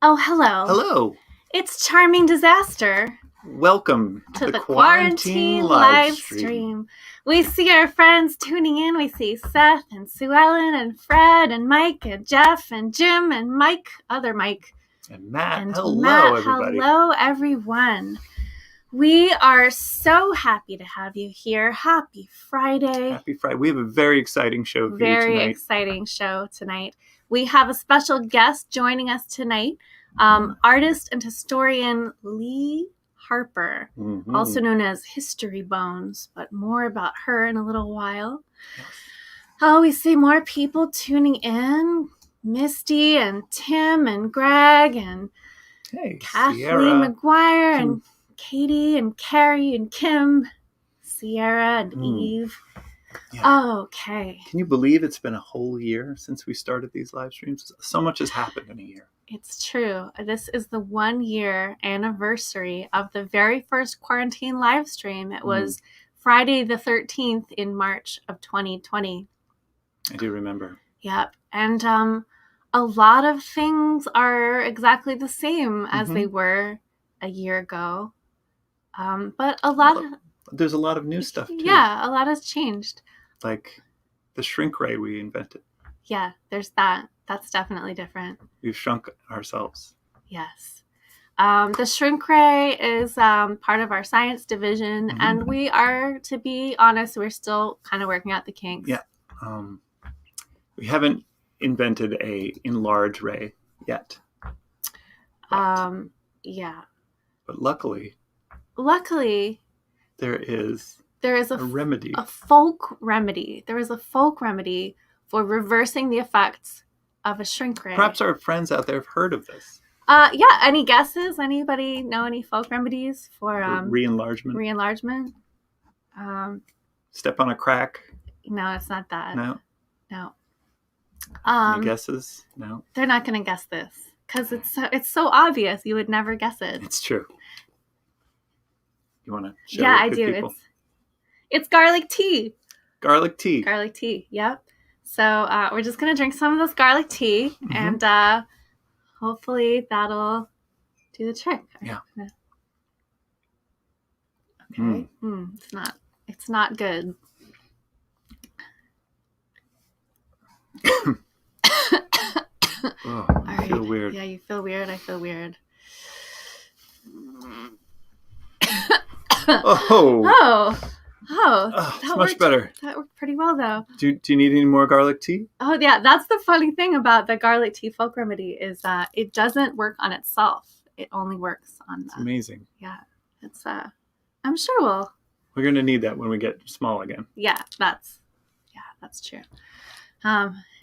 Oh, hello. Hello. It's Charming Disaster Welcome to the quarantine live stream. We see our friends tuning in. We see Seth and Sue Ellen and Fred and Mike and Jeff and Jim and Mike, other Mike. And Matt. And hello, Matt, everybody. Hello, everyone. We are so happy to have you here. Happy Friday. Happy Friday. We have a very exciting show for you tonight. Very exciting show tonight. We have a special guest joining us tonight, artist and historian Lee Harper, also known as History Bones, but more about her in a little while. Yes. Oh, we see more people tuning in. Misty and Tim and Greg and Kathleen McGuire and Katie and Carrie and Kim, Sierra and Eve. Yeah. Okay. Can you believe it's been a whole year since we started these live streams? So much has happened in a year. It's true. This is the 1 year anniversary of the very first quarantine live stream. It was Friday the 13th in March of 2020. I do remember. Yep. And a lot of things are exactly the same as they were a year ago. But there's a lot of new stuff too. Yeah, a lot has changed. Like the shrink ray we invented. Yeah, there's that. That's definitely different. We've shrunk ourselves. Yes. The shrink ray is part of our science division, and we are, to be honest, we're still kind of working out the kinks. Yeah. We haven't invented a enlarge ray yet. Yeah. But luckily, there is a remedy. A folk remedy. There is a folk remedy for reversing the effects of a shrink ray. Perhaps our friends out there have heard of this. Yeah. Any guesses? Anybody know any folk remedies for re-enlargement? Re-enlargement. Step on a crack. No, it's not that. No. Any guesses? No. They're not going to guess this because it's so obvious. You would never guess it. It's true. You want to show I do. People? It's garlic tea. Garlic tea. Garlic tea. Yep. So we're just gonna drink some of this garlic tea, and hopefully that'll do the trick. Yeah. Okay. It's not good. I feel weird. Yeah, you feel weird. I feel weird. It's much better. That worked pretty well, though. Do you need any more garlic tea? Oh, yeah. That's the funny thing about the garlic tea folk remedy is that it doesn't work on itself. It only works on It's amazing. Yeah. It's I'm sure we're going to need that when we get small again. Yeah, that's true.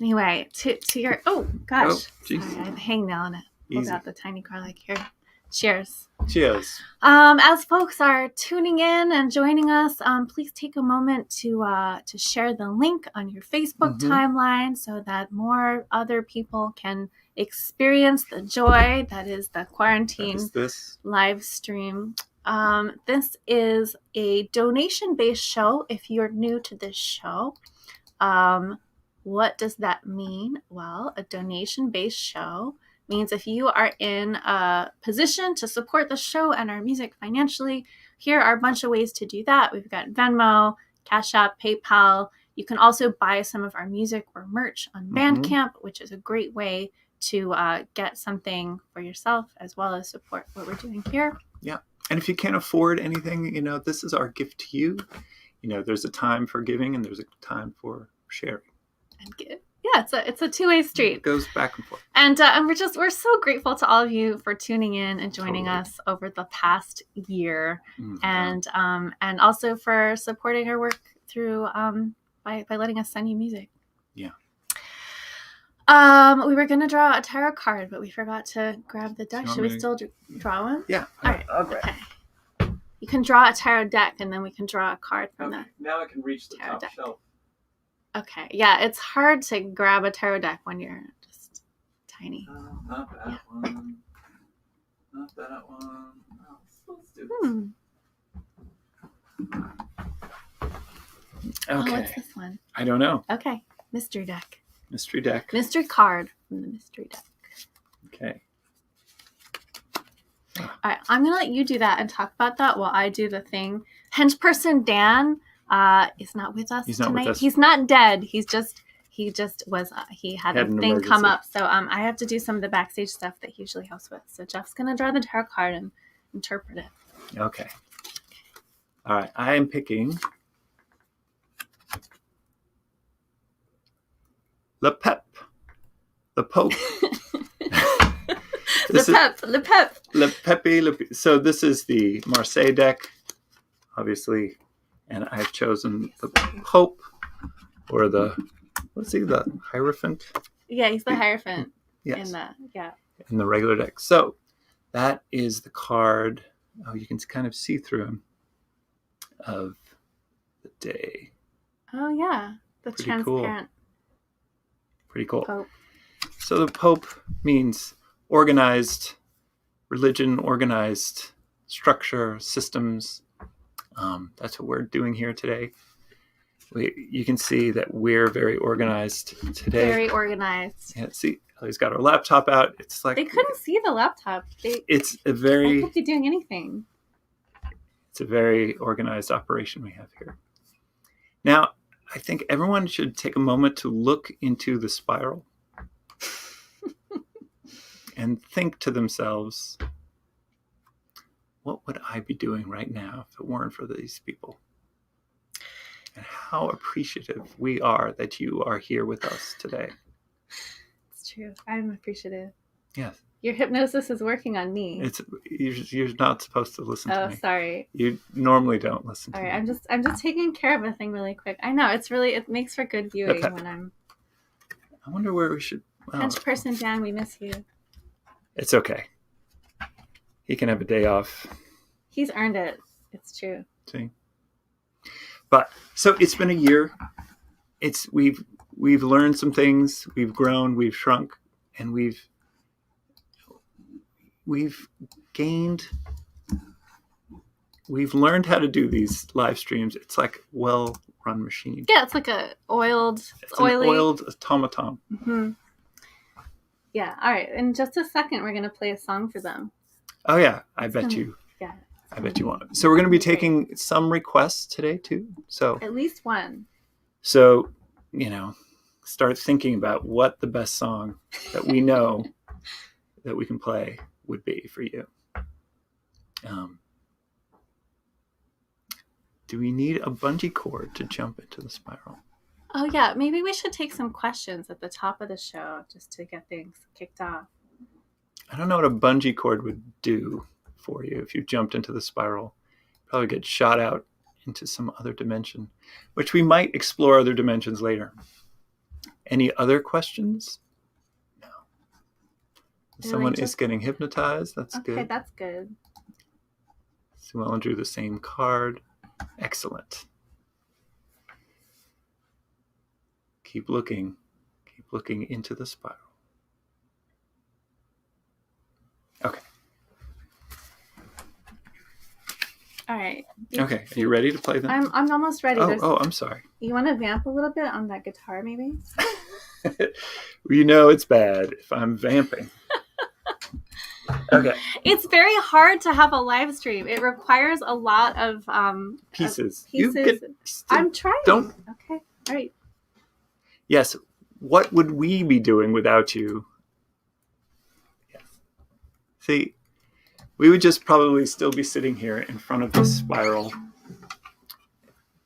Anyway, to your gosh. Oh, geez. Sorry, I have a hangnail on it. Pulled out the tiny garlic here. Cheers. Cheers. As folks are tuning in and joining us, please take a moment to share the link on your Facebook timeline so that more other people can experience the joy that is the quarantine live stream. This is a donation-based show. If you're new to this show, what does that mean? Well, a donation-based show means if you are in a position to support the show and our music financially, here are a bunch of ways to do that. We've got Venmo, CashApp, PayPal. You can also buy some of our music or merch on Bandcamp, which is a great way to get something for yourself as well as support what we're doing here. Yeah. And if you can't afford anything, this is our gift to you. There's a time for giving and there's a time for sharing. And give. Yeah, it's a two-way street. It goes back and forth. And we're so grateful to all of you for tuning in and joining us over the past year, and also for supporting our work through by letting us send you music. Yeah. We were gonna draw a tarot card, but we forgot to grab the deck. Should we still draw one? Yeah. All right. Okay. You can draw a tarot deck, and then we can draw a card from that. Now I can reach the top shelf. Okay, yeah, it's hard to grab a tarot deck when you're just tiny. Not that one. Not that one. Let's do this. Okay. What's this one? I don't know. Okay, mystery deck. Mystery deck. Mystery card from the mystery deck. Okay. All right, I'm gonna let you do that and talk about that while I do the thing. Henchperson Dan is not with us He's not tonight. with us. He's not dead. He just was he had a an thing come emergency. up, so I have to do some of the backstage stuff that he usually helps with. So Jeff's gonna draw the tarot card and interpret it. Okay. All right. I am picking Le Pep, the Pope. Le Pep. Le Pepe. So this is the Marseille deck, obviously, and I've chosen the Pope, or the Hierophant. Yeah, he's the Hierophant. Yes. In the regular deck. So that is the card. Oh, you can kind of see through him of the day. Oh yeah, the Pretty transparent. Pretty cool. Pope. So the Pope means organized religion, organized structure, systems. That's what we're doing here today. You can see that we're very organized today. Very organized. Yeah, see, he's got our laptop out. It's like they couldn't see the laptop. I could be doing anything. It's a very organized operation we have here. Now, I think everyone should take a moment to look into the spiral and think to themselves, what would I be doing right now if it weren't for these people? And how appreciative we are that you are here with us today. It's true. I'm appreciative. Yes. Your hypnosis is working on me. You're not supposed to listen to me. Oh, sorry. You normally don't listen to me. All right, I'm just taking care of a thing really quick. I know it makes for good viewing when I'm. I wonder where we should. Henchperson Dan, we miss you. It's okay. He can have a day off. He's earned it. It's true. See. But so it's been a year. We've learned some things. We've grown. We've shrunk, and we've gained. We've learned how to do these live streams. It's like a well-run machine. Yeah, it's like an oiled automaton. Mm-hmm. Yeah. All right. In just a second, we're gonna play a song for them. Oh yeah, I bet you want it. So we're going to be taking some requests today too. So at least one. So, start thinking about what the best song that we know that we can play would be for you. Do we need a bungee cord to jump into the spiral? Oh yeah, maybe we should take some questions at the top of the show just to get things kicked off. I don't know what a bungee cord would do for you if you jumped into the spiral. Probably get shot out into some other dimension, which we might explore other dimensions later. Any other questions? No. Someone is getting hypnotized. That's good. Okay, that's good. Sue Ellen drew the same card. Excellent. Keep looking into the spiral. Okay. All right. Okay. Are you ready to play them? I'm almost ready. I'm sorry. You want to vamp a little bit on that guitar, maybe? It's bad if I'm vamping. Okay. It's very hard to have a live stream. It requires a lot of pieces. I'm trying. Don't. Okay. All right. Yes. What would we be doing without you? Yes. See, we would just probably still be sitting here in front of this spiral,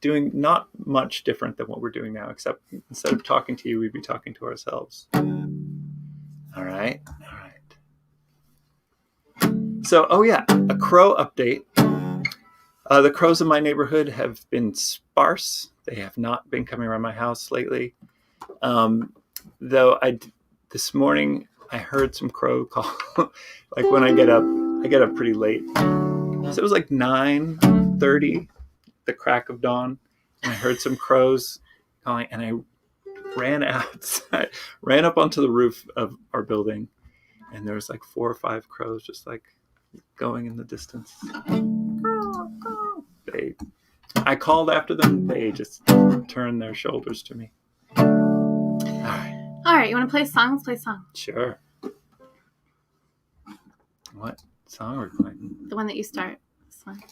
doing not much different than what we're doing now, except instead of talking to you, we'd be talking to ourselves. All right. So, a crow update. The crows in my neighborhood have been sparse. They have not been coming around my house lately. Though this morning I heard some crow call. Like when I get up pretty late. So it was like 9:30, the crack of dawn, and I heard some crows calling, and I ran outside, ran up onto the roof of our building, and there was like 4 or 5 crows just like going in the distance. I called after them. They just turned their shoulders to me. All right. You want to play a song? Let's play a song. Sure. What song are we playing? The one that you start. This one.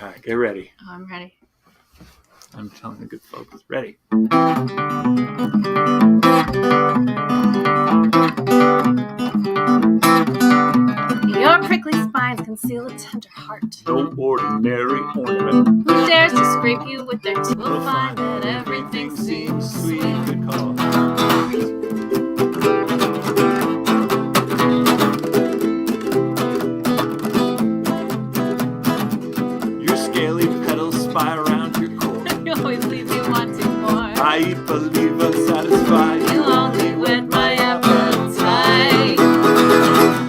All right, get ready. Oh, I'm ready. I'm telling the good folks. Ready. Your prickly spines conceal a tender heart. No ordinary ornament. Who dares to scrape you with their teeth will find that everything seems sweet. Good call. Your scaly petals spy around your core. You always leave me wanting more. I believe unsatisfied. You only whet my appetite.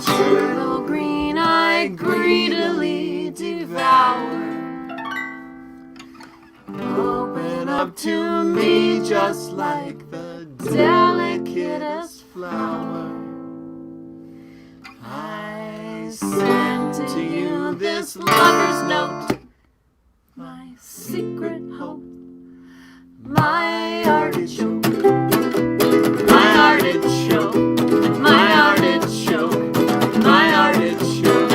Turtle green I greedily devour. Open up to me just like the delicatest flower. I send to you this lover's note, My secret hope. My artichoke. my artichoke, my artichoke, my artichoke.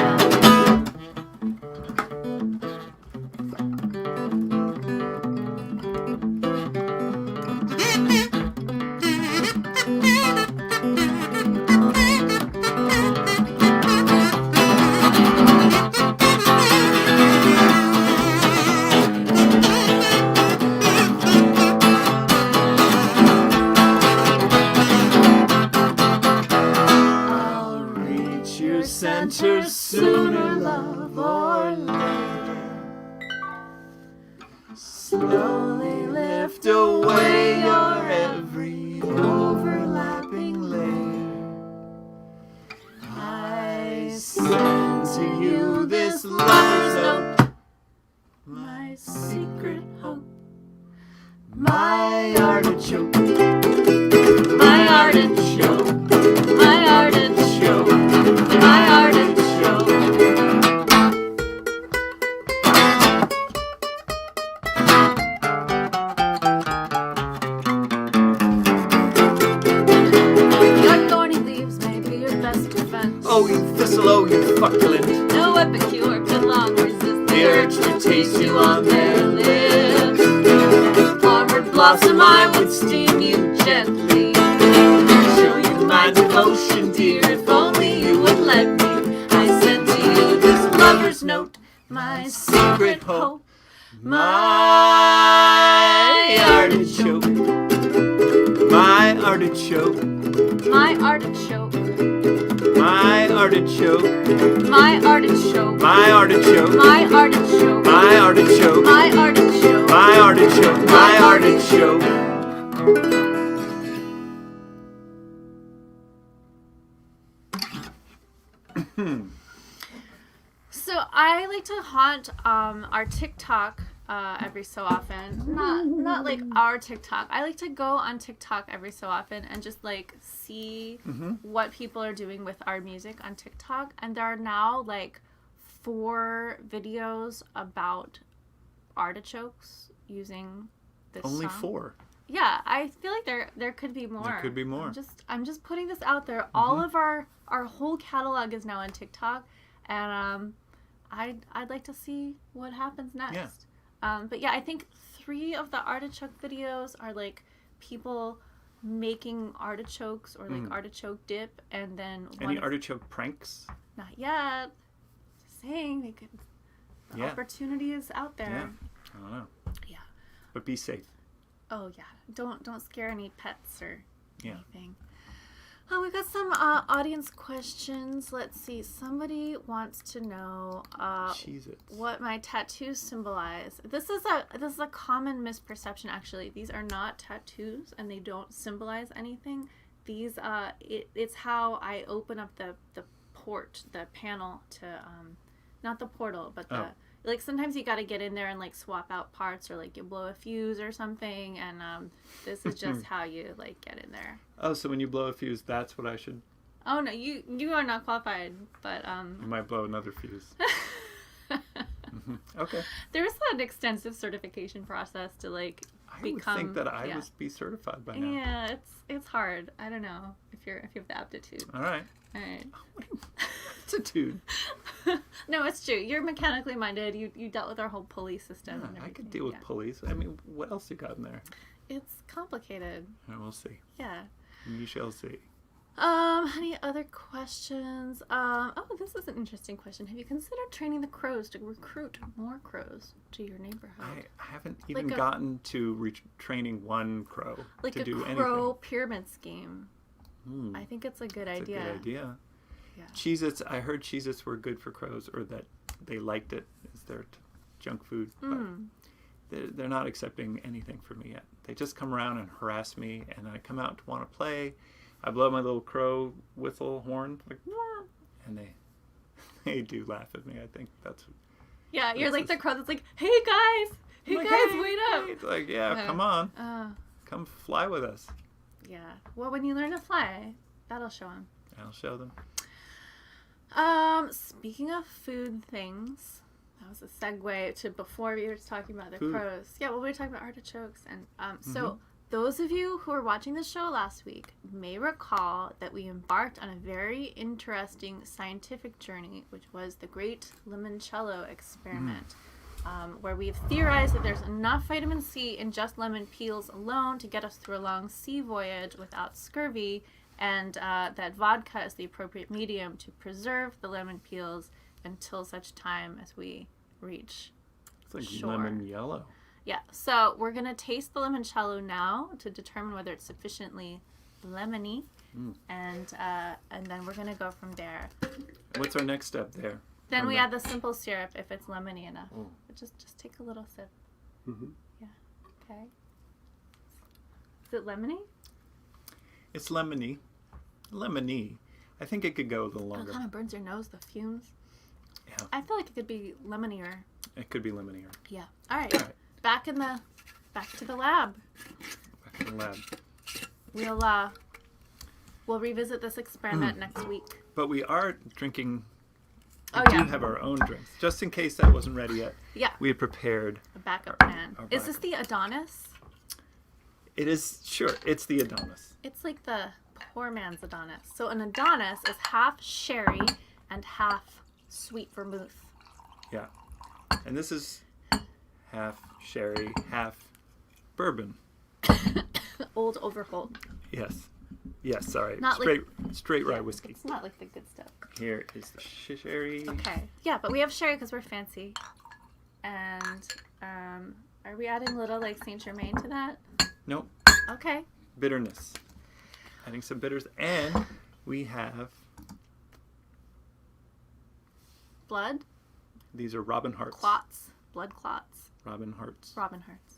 I'll reach your center sooner, love, or later. Slowly lift away your every overlapping layer. I send to you this lover's note, my secret hope, my artichoke, my artichoke, my artichoke, my artichoke. Your thorny leaves may be your best defense. Oh, you thistle, oh, you fucculent. No epicure could long resist The urge to taste you on their lips. Armored blossom, I would steam you gently. Show you my devotion, dear, if only you would let me. I send to you this lover's note, my secret hope, my artichoke, my artichoke, My artichoke. my artichoke, My artichoke. my artichoke, My artichoke. my artichoke, My artichoke. my artichoke, my artichoke. So I like to haunt our TikTok every so often. Not like our TikTok. I like to go on TikTok every so often and just like see what people are doing with our music on TikTok. And there are now like 4 videos about artichokes using this Only song. 4. Yeah, I feel like there could be more. There could be more. I'm just putting this out there. All of our whole catalog is now on TikTok, and I'd like to see what happens next. Yeah. But yeah, I think 3 of the artichoke videos are like people making artichokes or like artichoke dip, and then Any artichoke pranks? not yet. Just saying, they could. The Yeah. opportunity is out there. Yeah. I don't know. Yeah. But be safe. Oh yeah, don't scare any pets or Yeah. anything. Oh, we got some audience questions. Let's see. Somebody wants to know Cheez-Its. what my tattoos symbolize. This is a common misperception. Actually, these are not tattoos, and they don't symbolize anything. These it's how I open up the panel to not the portal, but the. Oh. Like, sometimes you got to get in there and, like, swap out parts or, like, you blow a fuse or something. And this is just how you, like, get in there. Oh, so when you blow a fuse, that's what I should... Oh, no, you are not qualified, but... You might blow another fuse. Okay. There's an extensive certification process to, like, I would think that I would be certified by now. Yeah, it's hard. I don't know if you have the aptitude. All right. Aptitude. No, it's true. You're mechanically minded. You dealt with our whole pulley system. Yeah, and I could deal with pulleys. I mean, what else you got in there? It's complicated. We'll see. Yeah. We shall see. Any other questions? This is an interesting question. Have you considered training the crows to recruit more crows to your neighborhood? I haven't even gotten to training one crow to do anything. Like a crow pyramid scheme. I think it's a good idea. It's a good idea. Yeah. Cheez-Its, I heard Cheez-Its were good for crows, or that they liked it as their junk food. But they're not accepting anything from me yet. They just come around and harass me, and I come out to want to play. I blow my little crow whistle horn, like, and they do laugh at me. I think that's. Yeah, you're like the crow that's like, "Hey guys, wait up!" It's like, come on, come fly with us. Yeah. Well, when you learn to fly, that'll show them. I'll show them. Speaking of food things, that was a segue to before we were talking about the crows. Yeah, well, we were talking about artichokes, and so. Those of you who were watching the show last week may recall that we embarked on a very interesting scientific journey, which was the Great Limoncello Experiment, where we've theorized that there's enough vitamin C in just lemon peels alone to get us through a long sea voyage without scurvy, and that vodka is the appropriate medium to preserve the lemon peels until such time as we reach shore. Lemon yellow. Yeah, so we're going to taste the limoncello now to determine whether it's sufficiently lemony, and then we're going to go from there. What's our next step there? Then we add the simple syrup if it's lemony enough. But just take a little sip. Yeah, okay. Is it lemony? It's lemony. Lemony. I think it could go a little longer. It kind of burns your nose, the fumes. Yeah. I feel like it could be lemonier. It could be lemonier. Yeah. All right. Back to the lab. Back to the lab. We'll revisit this experiment next week. But we are drinking. We do have our own drinks, just in case that wasn't ready yet. Yeah. We had prepared a backup plan. Is this the Adonis? It is. Sure, it's the Adonis. It's like the poor man's Adonis. So an Adonis is half sherry and half sweet vermouth. Yeah, and this is half sherry, half bourbon. Old Overholt. Yes, sorry. Not straight rye whiskey. It's not like the good stuff. Here is the sherry. Okay. Yeah, but we have sherry because we're fancy. And are we adding a little like Saint Germain to that? Nope. Okay. Bitterness. Adding some bitters, and we have blood. These are Robin Hearts. Clots. Blood clots. Robin Hearts. Robin Hearts.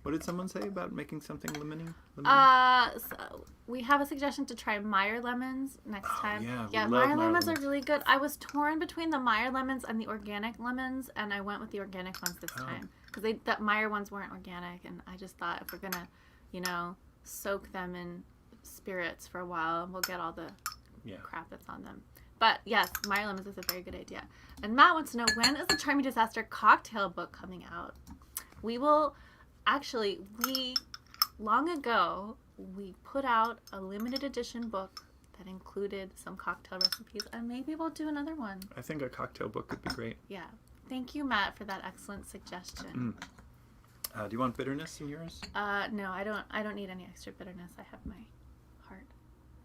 What did someone say about making something lemony? So we have a suggestion to try Meyer lemons next time. Yeah, Meyer lemons are really good. I was torn between the Meyer lemons and the organic lemons, and I went with the organic ones this time because that Meyer ones weren't organic, and I just thought if we're gonna, soak them in spirits for a while, we'll get all the crap that's on them. But yes, Meyer lemons is a very good idea. And Matt wants to know, when is the Charming Disaster cocktail book coming out? Long ago, we put out a limited edition book that included some cocktail recipes, and maybe we'll do another one. I think a cocktail book could be great. Yeah. Thank you, Matt, for that excellent suggestion. Do you want bitterness in yours? No, I don't need any extra bitterness. I have my heart.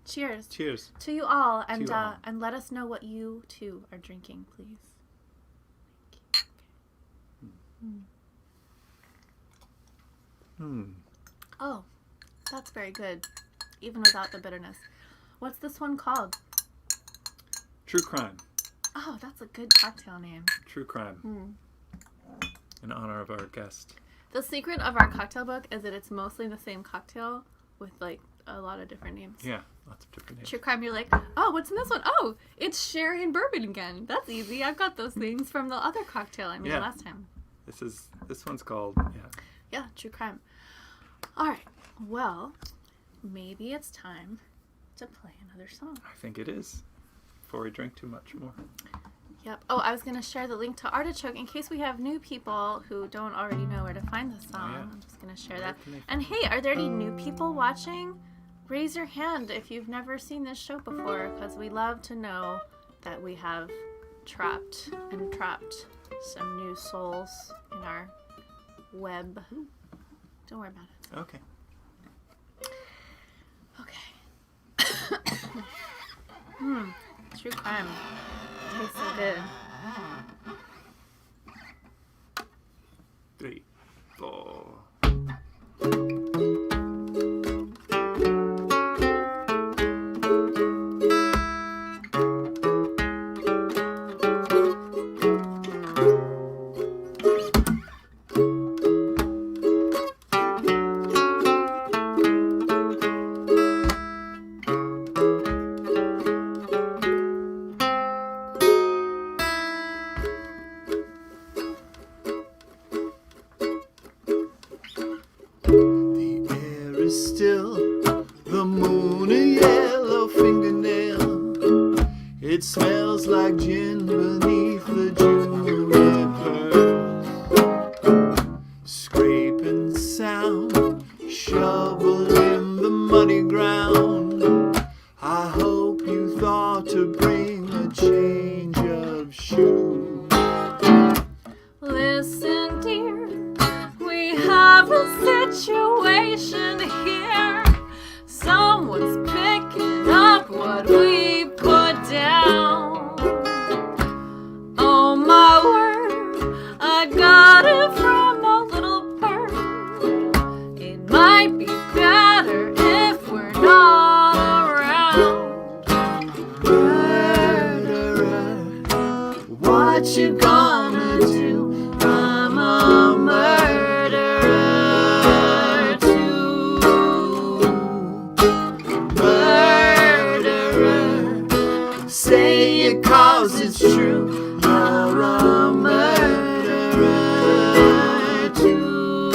Cheers. Cheers. To you all, and let us know what you too are drinking, please. Thank you. Oh, that's very good, even without the bitterness. What's this one called? True Crime. Oh, that's a good cocktail name. True Crime. In honor of our guest. The secret of our cocktail book is that it's mostly the same cocktail with like a lot of different names. Yeah, lots of different names. True Crime, you're like, oh, what's in this one? Oh, it's sherry and bourbon again. That's easy. I've got those things from the other cocktail I made last time. This one's called, Yeah, True Crime. All right. Well, maybe it's time to play another song. I think it is. Before we drink too much more. Yep. Oh, I was going to share the link to Artichoke in case we have new people who don't already know where to find the song. Yeah. I'm just going to share that. And hey, are there any new people watching? Raise your hand if you've never seen this show before, because we love to know that we have trapped some new souls in our web. Don't worry about it. Okay. True crime. Tastes so good. 3, 4. Still, the moon a yellow fingernail. It smells like gin beneath the juniper. Scraping sound, shovel in the muddy ground. I hope you thought to bring a change of shoe. Listen, dear, we have a situation here. Someone's picking up what we put down. Oh my word, I got it from a little bird. It might be better if we're not around. Murderer, what you gonna do? I'm a murderer too. Murderer, say it 'cause it's true. You're a murderer too.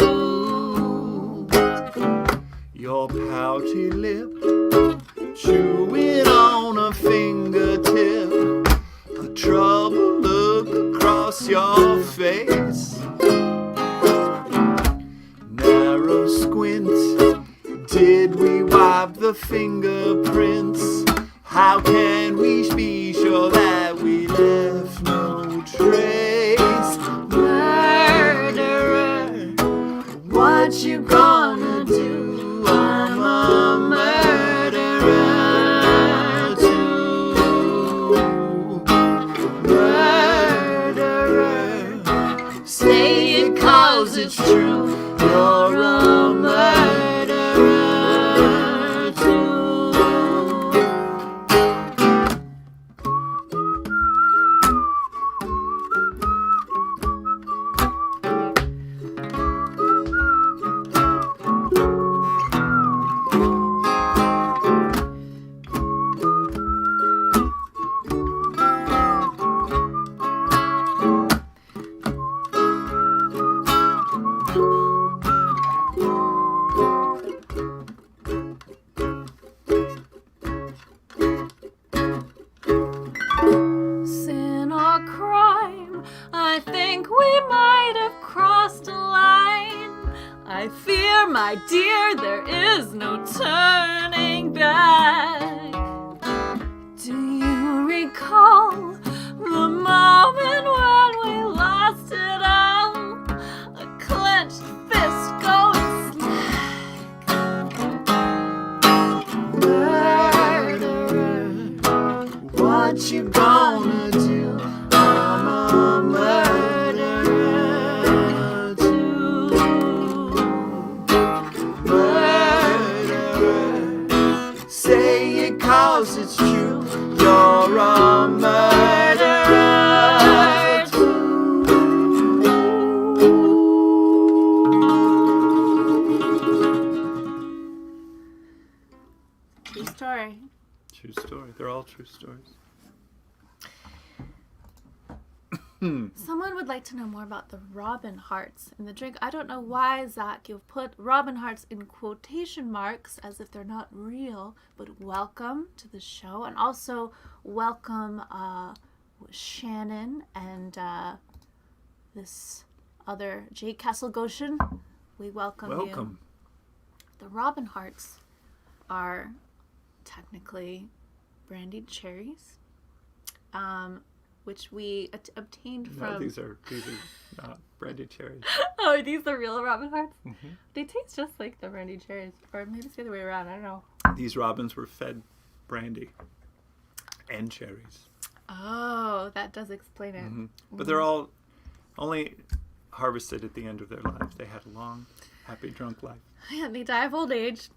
Your pouty lip, chewing on a fingertip. A troubled look across your face. Narrow squint, did we wipe the fingerprints? How can we be sure that we left no trace? Murderer, what you gonna do? I'm a murderer too. Murderer, say it 'cause it's true. You're a murderer too. Sin or crime, I think we might have crossed a line. I fear, my dear, there is no turning back. Do you recall the moment when we lost it all? A clenched fist going slack. Murderer, what you gonna do? I'm a murderer too. Murderer, say it 'cause it's true. You're a murderer too. True story. True story. They're all true stories. Someone would like to know more about the Robin Hearts in the drink. I don't know why, Zach, you've put Robin Hearts in quotation marks as if they're not real, but welcome to the show. And also welcome Shannon and this other Jake Castle Goshen, we welcome you. The Robin Hearts are technically brandied cherries, which we obtained from. No, these are not brandied cherries. Oh, are these the real Robin Hearts? Mm-hmm. They taste just like the brandied cherries, or maybe it's the other way around. I don't know. These robins were fed brandy and cherries. Oh, that does explain it. Mm-hmm. But they're all only harvested at the end of their life. They had a long, happy, drunk life. Yeah, they die of old age.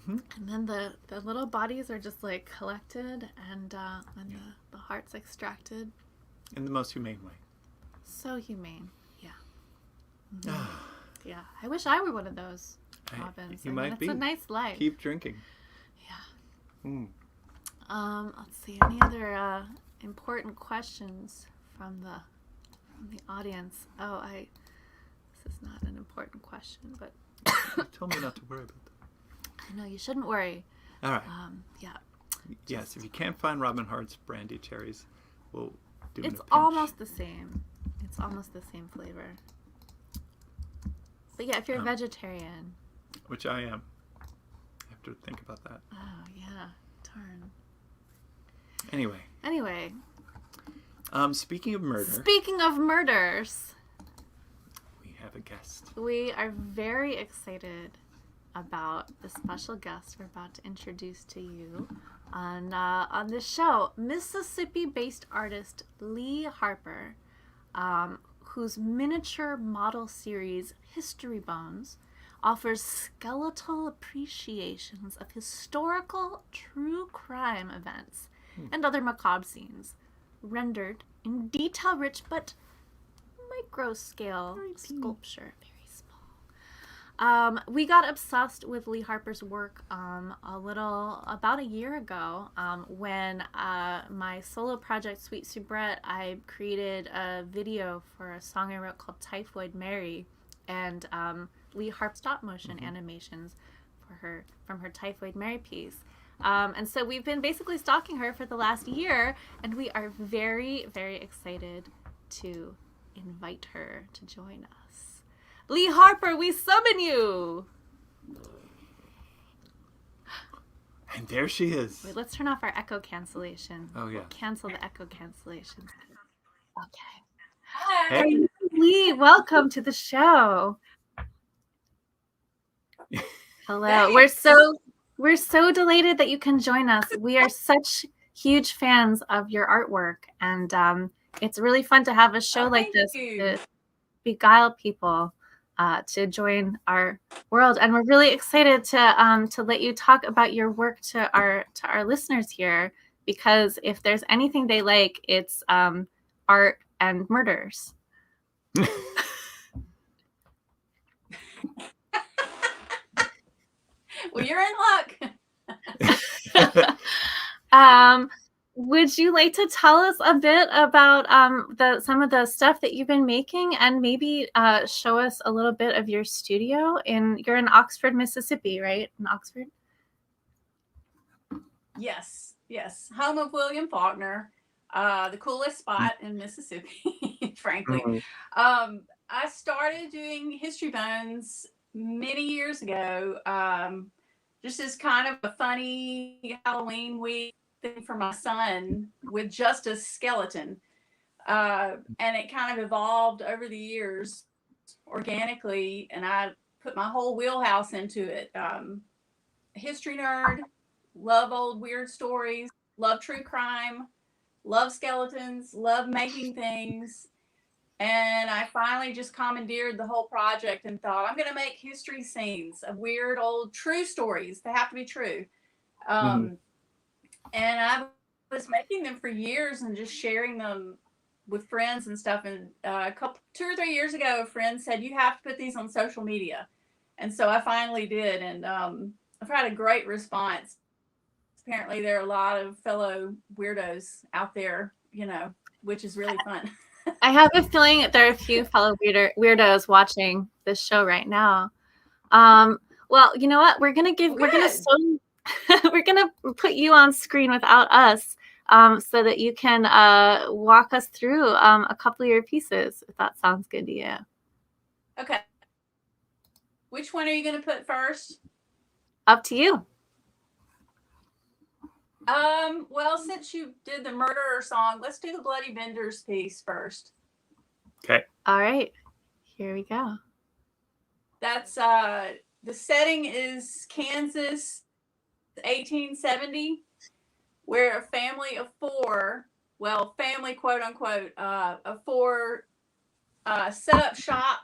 Mm-hmm. And then the little bodies are just like collected and the hearts extracted. In the most humane way. So humane, yeah. Mm-hmm. Yeah, I wish I were one of those robins. You might be. It's a nice life. Keep drinking. Yeah. Let's see, any other important questions from the audience? This is not an important question, but you told me not to worry about that. I know you shouldn't worry. All right. Yeah. Yes, if you can't find Robin Heart's brandy cherries, we'll do It's almost the same. It's almost the same flavor. But yeah, if you're a vegetarian, which I am, I have to think about that. Oh yeah, darn. Anyway. Speaking of murder. Speaking of murders. We have a guest. We are very excited about the special guest we're about to introduce to you on this show. Mississippi-based artist Lee Harper, whose miniature model series History Bones offers skeletal appreciations of historical true crime events and other macabre scenes, rendered in detail-rich but micro-scale sculpture. Very small. We got obsessed with Lee Harper's work about a year ago when my solo project, Sweet Soubrette, I created a video for a song I wrote called Typhoid Mary, and Lee Harper stop motion animations from her Typhoid Mary piece. And so we've been basically stalking her for the last year, and we are very, very excited to invite her to join us. Lee Harper, we summon you! And there she is. Wait, let's turn off our echo cancellation. Oh, yeah. We'll cancel the echo cancellation. Okay. Hi. Hey, Lee, welcome to the show. Hello. We're so delighted that you can join us. We are such huge fans of your artwork, and it's really fun to have a show like this to beguile people to join our world. And we're really excited to let you talk about your work to our listeners here, because if there's anything they like, it's art and murders. Well, you're in luck. Would you like to tell us a bit about some of the stuff that you've been making, and maybe show us a little bit of your studio? You're in Oxford, Mississippi, right? In Oxford? Yes. Home of William Faulkner, the coolest spot in Mississippi, frankly. I started doing History Bones many years ago, just as kind of a funny Halloween week thing for my son with just a skeleton. And it kind of evolved over the years organically, and I put my whole wheelhouse into it. History nerd, love old weird stories, love true crime, love skeletons, love making things. And I finally just commandeered the whole project and thought, I'm going to make history scenes of weird old true stories. They have to be true. And I was making them for years and just sharing them with friends and stuff. And 2 or 3 years ago, a friend said, you have to put these on social media. And so I finally did. And I've had a great response. Apparently, there are a lot of fellow weirdos out there, which is really fun. I have a feeling that there are a few fellow weirdos watching this show right now. Well, you know what? We're gonna put you on screen without us. so that you can walk us through a couple of your pieces, if that sounds good to you. Okay. Which one are you going to put first? Up to you. Well, since you did the murderer song, let's do the Bloody Benders piece first. Okay. All right. Here we go. That's the setting is Kansas, 1870, where a family of four, well, family quote unquote, of four set up shop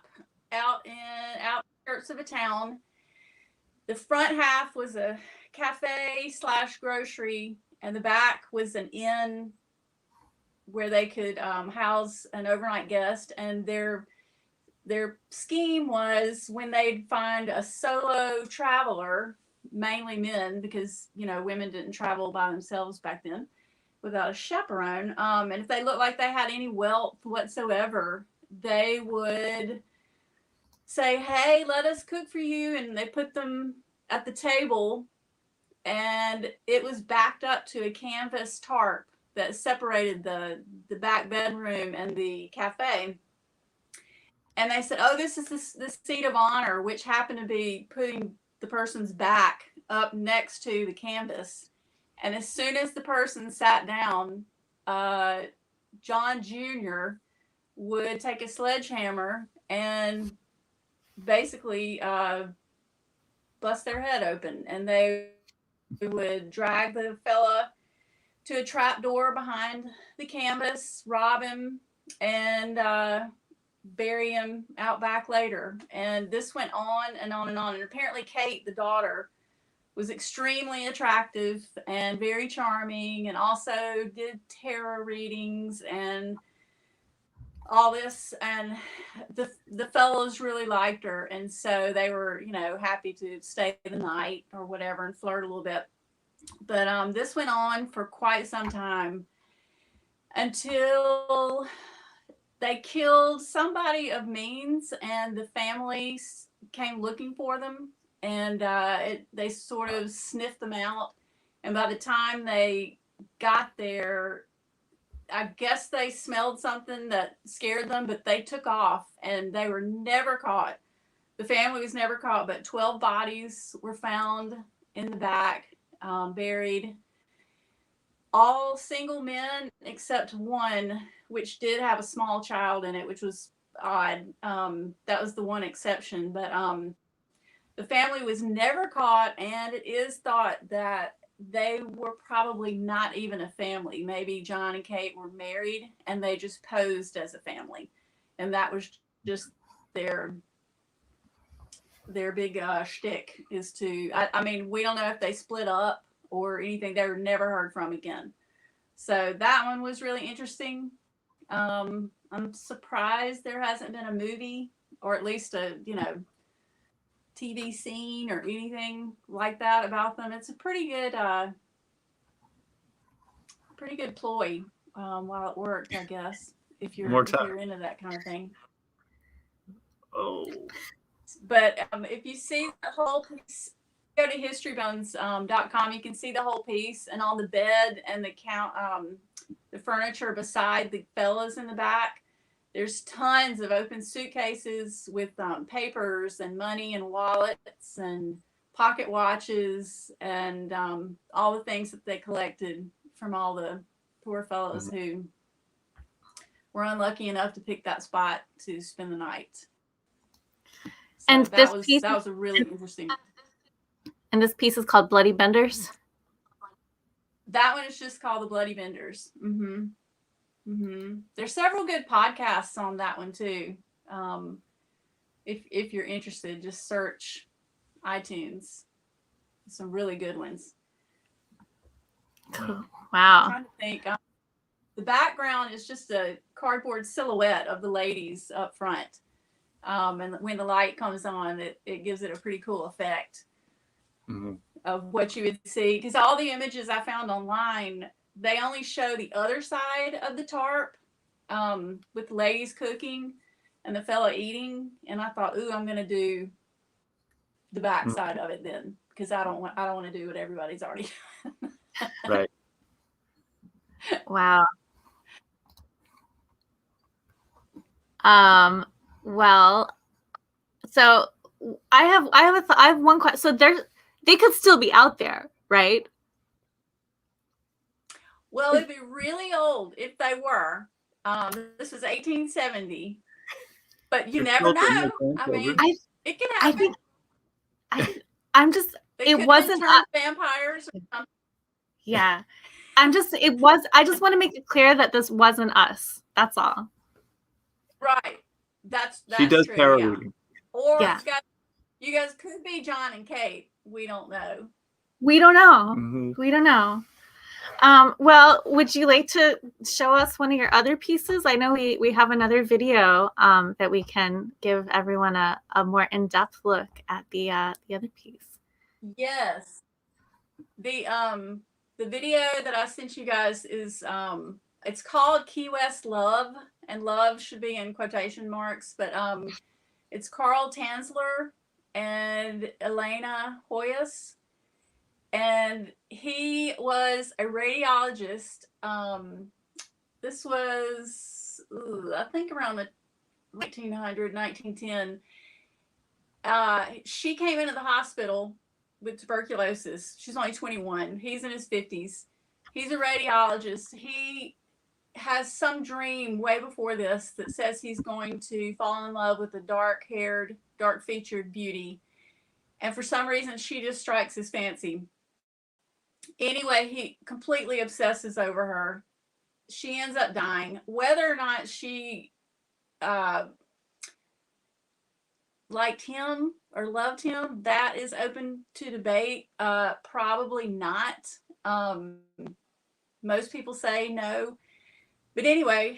out outskirts of a town. The front half was a cafe / grocery, and the back was an inn where they could house an overnight guest. And their scheme was, when they'd find a solo traveler, mainly men, because women didn't travel by themselves back then without a chaperone, and if they looked like they had any wealth whatsoever, they would say, hey, let us cook for you, and they put them at the table, and it was backed up to a canvas tarp that separated the back bedroom and the cafe. And they said, oh, this is the seat of honor, which happened to be putting the person's back up next to the canvas. And as soon as the person sat down, John Jr. would take a sledgehammer and basically bust their head open. And they would drag the fella to a trap door behind the canvas, rob him, and bury him out back later. And this went on and on and on. And apparently Kate, the daughter, was extremely attractive and very charming, and also did tarot readings and all this. And the fellows really liked her, and so they were, happy to stay the night or whatever and flirt a little bit. But this went on for quite some time until they killed somebody of means, and the families came looking for them, and they sort of sniffed them out. And by the time they got there, I guess they smelled something that scared them, but they took off, and they were never caught. The family was never caught, but 12 bodies were found in the back, buried. All single men except one, which did have a small child in it, which was odd. That was the one exception. But the family was never caught, and it is thought that they were probably not even a family. Maybe John and Kate were married, and they just posed as a family, and that was just their big shtick, is to. I mean, we don't know if they split up or anything. They were never heard from again. So that one was really interesting. I'm surprised there hasn't been a movie, or at least a TV scene or anything like that about them. It's a pretty good ploy while it worked, I guess, if you're into that kind of thing. Oh. But if you see the whole piece, go to historybones.com. You can see the whole piece, and on the bed and the furniture beside the fellas in the back, there's tons of open suitcases with papers and money and wallets and pocket watches and all the things that they collected from all the poor fellows who were unlucky enough to pick that spot to spend the night. So and that was a really interesting. And this piece is called Bloody Benders? That one is just called the Bloody Benders. There's several good podcasts on that one too. If you're interested, just search iTunes. Some really good ones. Cool. Wow. I'm trying to think. The background is just a cardboard silhouette of the ladies up front. And when the light comes on, it gives it a pretty cool effect of what you would see. Because all the images I found online, they only show the other side of the tarp, with the ladies cooking and the fella eating. And I thought, ooh, I'm going to do the back side of it then, because I don't want to do what everybody's already Right. Wow. Well, so I have one question. So they could still be out there, right? Well, it'd be really old if they were. This was 1870, but you never know. I mean, it can I happen. think I'm just They it could have been wasn't turned vampires or something. yeah. I just want to make it clear that this wasn't us. That's all. Right. That's She does true. tarot Yeah. reading. Or Yeah. you guys could be John and Kate. We don't know. We don't know. Mm-hmm. We don't know. Well, would you like to show us one of your other pieces? I know we have another video that we can give everyone a more in-depth look at the other piece. Yes. The video that I sent you guys is it's called Key West Love, and love should be in quotation marks, but it's Carl Tanzler and Elena Hoyas, and he was a radiologist. This was I think around the 1910. She came into the hospital with tuberculosis. She's only 21. He's in his 50s. He's a radiologist. He has some dream way before this that says he's going to fall in love with a dark-haired, dark-featured beauty. And for some reason, she just strikes his fancy. Anyway, he completely obsesses over her. She ends up dying. Whether or not she liked him or loved him, that is open to debate. Probably not. Most people say no. But anyway,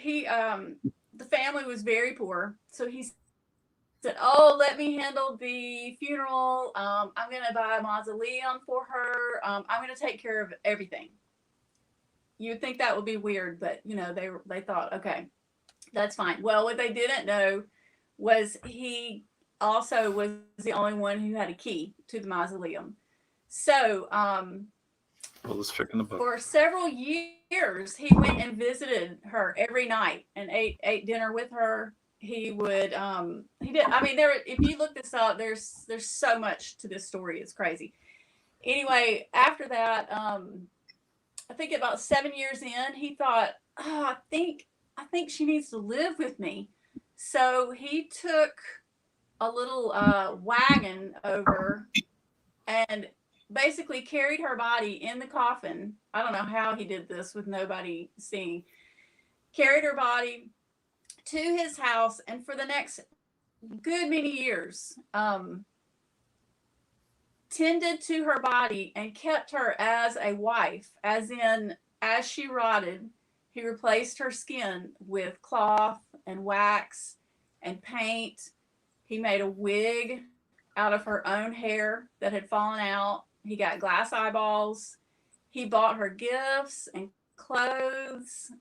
the family was very poor, so he said, "Oh, let me handle the funeral. I'm going to buy a mausoleum for her. I'm going to take care of everything." You would think that would be weird, but they thought, okay, that's fine. Well, what they didn't know was he also was the only one who had a key to the mausoleum. So, for several years, he went and visited her every night and ate dinner with her. He would he did. I mean, if you look this up, there's so much to this story. It's crazy. Anyway, after that, I think about 7 years in, he thought, oh, I think she needs to live with me. So he took a little wagon over and basically carried her body in the coffin. I don't know how he did this with nobody seeing. Carried her body to his house, and for the next good many years, tended to her body and kept her as a wife, as in, as she rotted, he replaced her skin with cloth and wax and paint. He made a wig out of her own hair that had fallen out. He got glass eyeballs. He bought her gifts and clothes.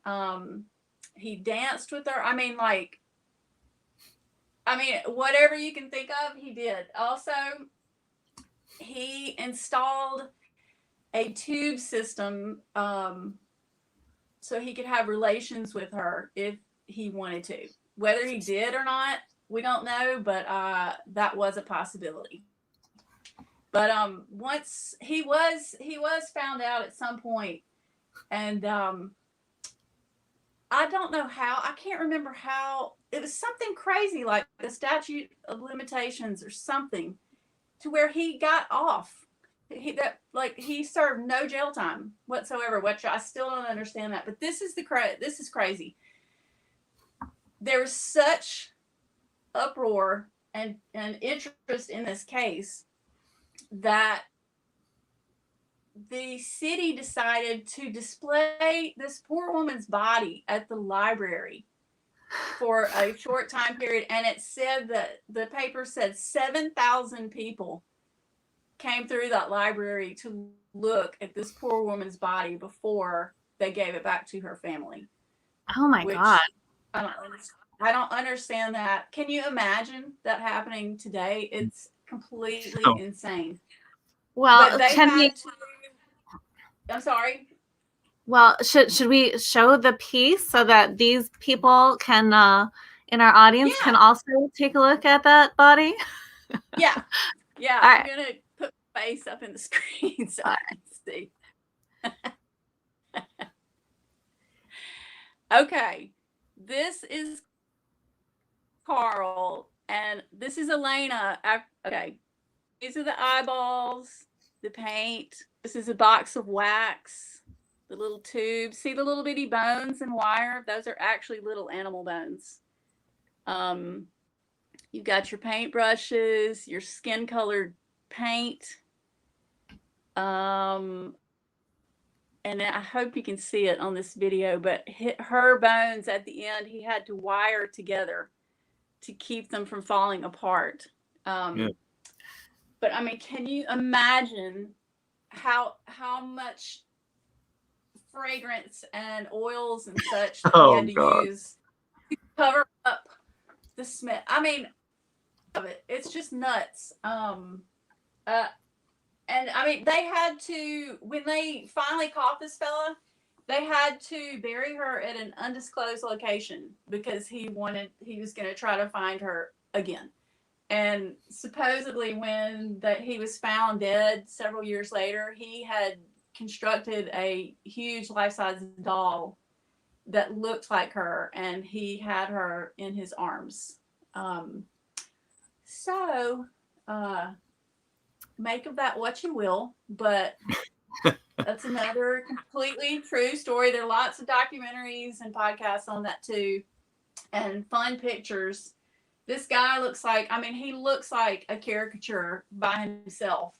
He danced with her. I mean, whatever you can think of, he did. Also, he installed a tube system so he could have relations with her if he wanted to. Whether he did or not, we don't know, but that was a possibility. But once he was found out at some point, and I don't know how. I can't remember how. It was something crazy, like the statute of limitations or something, to where he got off. He served no jail time whatsoever, which I still don't understand that. But this is crazy. There was such uproar and interest in this case that the city decided to display this poor woman's body at the library for a short time period, and it said that the paper said 7,000 people came through that library to look at this poor woman's body before they gave it back to her family. Oh my God. I don't understand that. Can you imagine that happening today? It's completely insane. Well, but they had to. I'm sorry. Well, should we show the piece so that these people can in our audience can also take a look at that body? Yeah. I'm gonna put my face up in the screen so I can see. Okay, this is Carl, and this is Elena. Okay, these are the eyeballs, the paint. This is a box of wax, the little tubes. See the little bitty bones and wire? Those are actually little animal bones. You've got your paint brushes, your skin colored paint. And I hope you can see it on this video, but her bones at the end, he had to wire together to keep them from falling apart. But I mean, can you imagine how much fragrance and oils and such that he had to use to cover up the smell? I mean, it's just nuts. And I mean, they had to, when they finally caught this fella, they had to bury her at an undisclosed location because he was going to try to find her again. And supposedly when he was found dead several years later, he had constructed a huge life-size doll that looked like her, and he had her in his arms. Make of that what you will, but that's another completely true story. There are lots of documentaries and podcasts on that too, and fun pictures. This guy looks like, I mean, he looks like a caricature by himself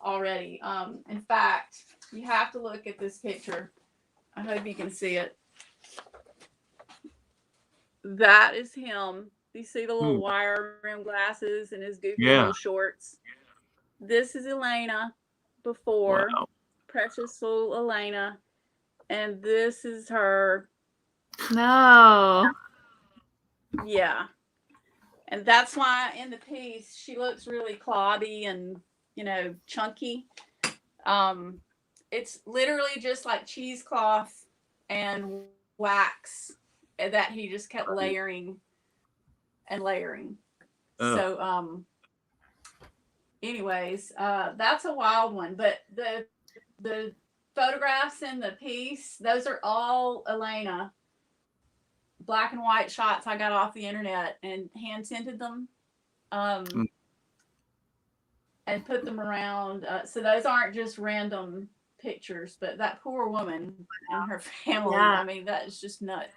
already. In fact, you have to look at this picture. I hope you can see it. That is him. You see the little wire rim glasses and his goofy little shorts. This is Elena before. Wow. Precious little Elena. And this is her. No. Yeah. And that's why in the piece she looks really clobby and, chunky. It's literally just like cheesecloth and wax that he just kept layering and layering. So, anyways, that's a wild one. But the photographs in the piece, those are all Elena. Black and white shots I got off the internet and hand tinted them. And put them around. So those aren't just random pictures, but that poor woman and her family, I mean, that is just nuts.